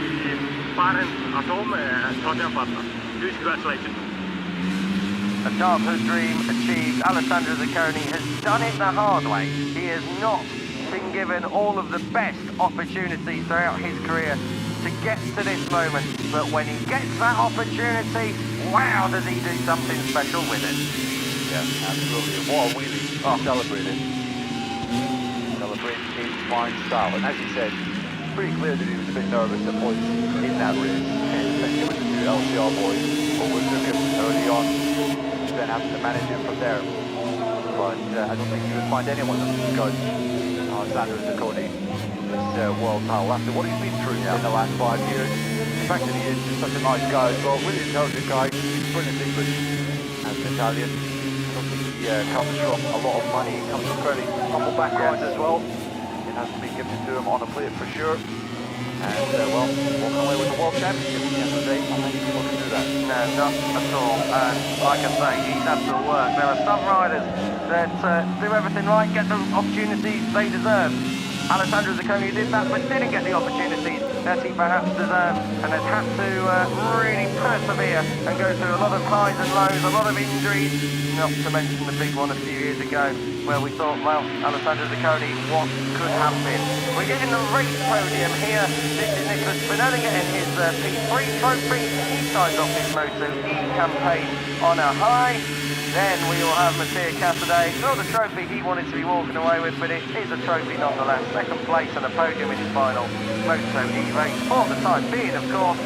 parents at home, Claudia and Fatma, huge congratulations. A childhood dream achieved. Alessandro Zacconi has done it the hard way. He has not been given all of the best opportunities throughout his career to get to this moment, but when he gets that opportunity, wow, does he do something special with it. Yeah, absolutely. What a wheelie. Celebrated in fine style. And as you said, pretty clear that he was a bit nervous at points in that race, especially with the two LCR boys, but we took him early on, then having to manage him from there. But I don't think you would find anyone that could Alessandro Zacconi this world title after what he's been through in the last 5 years. The fact that he is just such a nice guy as well, really intelligent guy, brilliant English as an Italian. I don't think he comes from a lot of money, he comes from a fairly humble background as well. It has to be given to him on a plate for sure. And well, walking away with the World Championship at the end of the day, I think people can do that. No, not at all. And like I say, he's had to work. There are some riders that do everything right, get the opportunities they deserve. Alessandro Zacconi did that, but didn't get the opportunities that he perhaps deserved, and has had to really persevere and go through a lot of highs and lows, a lot of injuries, not to mention the big one a few years ago, where we thought, well, Alessandro Zacconi, what could have been? We're getting the race podium here. This is Nicholas Spinelli getting his P3 trophy. He started off his MotoE campaign on a high. Then we will have MotoE Casadei. Not the trophy he wanted to be walking away with, but it is a trophy nonetheless. Second place on the podium in his final MotoE race. For the time being, of course,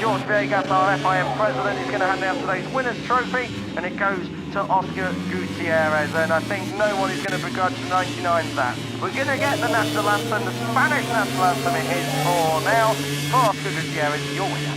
George Viegas, our FIM president, is going to hand out today's winner's trophy, and it goes to Oscar Gutierrez. And I think no one is going to begrudge 99 that. We're going to get the national anthem, the Spanish national anthem it is for now. For Oscar Gutierrez, your winner.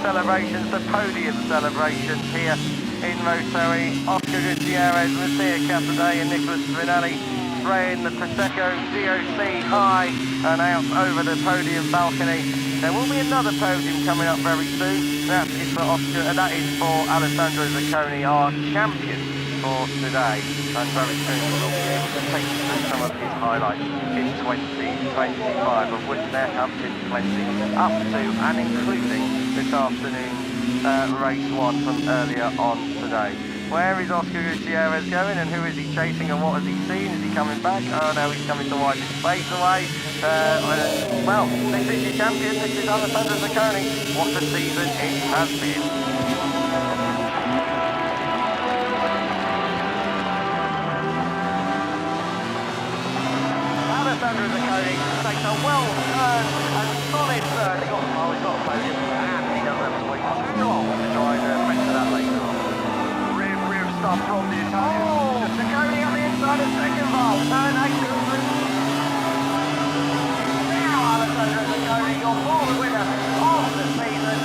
Celebrations, the podium celebrations here in MotoE. Oscar Gutierrez, MotoE Casadei and Nicholas Spinelli spraying the Prosecco DOC high and out over the podium balcony. There will be another podium coming up very soon. That is for Oscar, and that is for Alessandro Zacconi, our champion for today, and very soon we'll be able to take you through some of his highlights in 2025, of which there have been plenty, up to and including this afternoon race 1 from earlier on today. Where is Oscar Gutierrez going, and who is he chasing, and what has he seen? Is he coming back? Oh no, he's coming to wipe his face away. Well, this is your champion, this is Alessandro Zacconi. What a season it has been. Alessandro Zacconi takes a well-earned and solid third. He's got a podium, and he does have a sweet long to try and press to that later on. Rear start from the Italian. Oh, Zacconi on the inside of second valve, turn 8 to 3. Alessandro Zacconi, your former winner of the season.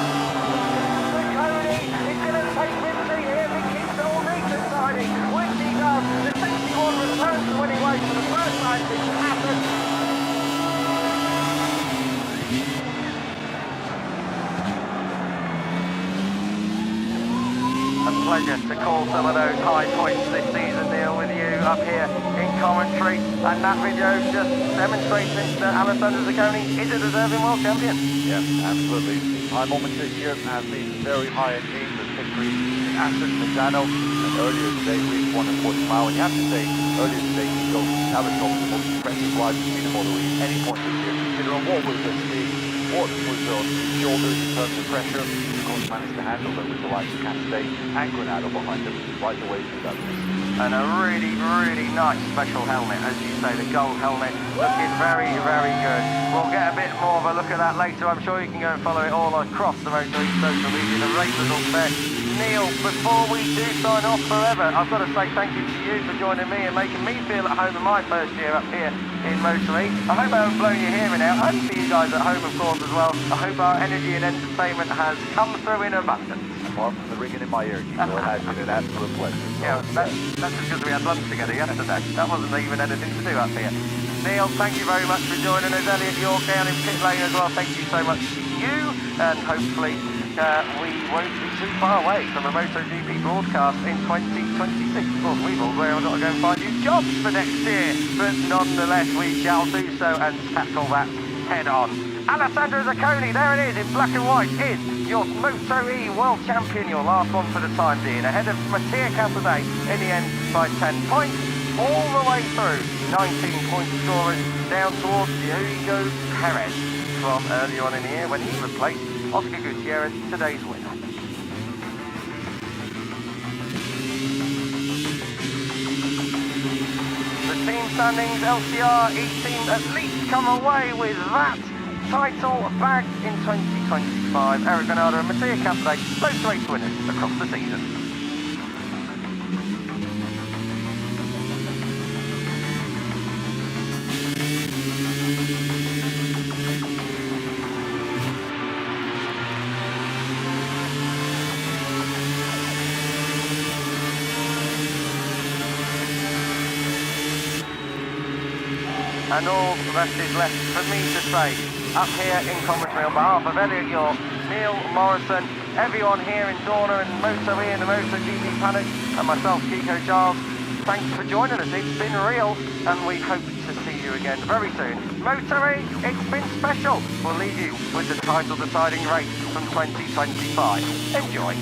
Zacconi is going to take victory here. He keeps it all neat and tidy, which he does. The 61 returns to winning ways for the first time since it happened. A pleasure to call some of those high points this season, Neil, with you up here in commentary, and that video just demonstrating that Alessandro Zacconi is a deserving world champion. Yeah, absolutely. High moments this year have been very high indeed, with victories in Aston, Misano, and earlier today we won in Portimao. And you have to say, earlier today Nico Alberto was the most impressive rider to be the MotoE at any point this year, considering what was at stake, what was on his shoulders in terms of pressure. Nico's managed to handle them with the likes of Castell and Granado behind him right the way through that race. And a really, really nice special helmet, as you say, the gold helmet, looking very, very good. We'll get a bit more of a look at that later. I'm sure you can go and follow it all across the MotoE social media. The race was all fair. Neil, before we do sign off forever, I've got to say thank you to you for joining me and making me feel at home in my first year up here in MotoE. I hope I haven't blown your hearing out. I hope for you guys at home, of course, as well. I hope our energy and entertainment has come through in abundance. Apart from the ringing in my ear, Nico, it has been an absolute pleasure. So. Yeah, that's just because we had lunch together yesterday. That wasn't even anything to do up here. Neil, thank you very much for joining us. Elliot York down in pit lane as well. Thank you so much to you, and hopefully we won't be too far away from a MotoGP broadcast in 2026. Of course, we've all got to go and find new jobs for next year, but nonetheless we shall do so and tackle that head on. Alessandro Zacconi, there it is in black and white, is your MotoE World Champion, your last one for the time being, ahead of Mattia Capozzi in the end by 10 points, all the way through 19-point scorers down towards Diego Perez from earlier on in the year when he replaced Oscar Gutierrez, today's winner. The team standings, LCR, each team at least come away with that title back in 2025. Eric Granado and Mattia Capozzi, both race winners across the season. And all that is left for me to say up here in commentary on behalf of Elliot York, Neil Morrison, everyone here in Dorna and MotoE and the MotoGP paddock, and myself, Kiko Giles. Thanks for joining us. It's been real, and we hope to see you again very soon. MotoE, it's been special. We'll leave you with the title deciding race from 2025. Enjoy.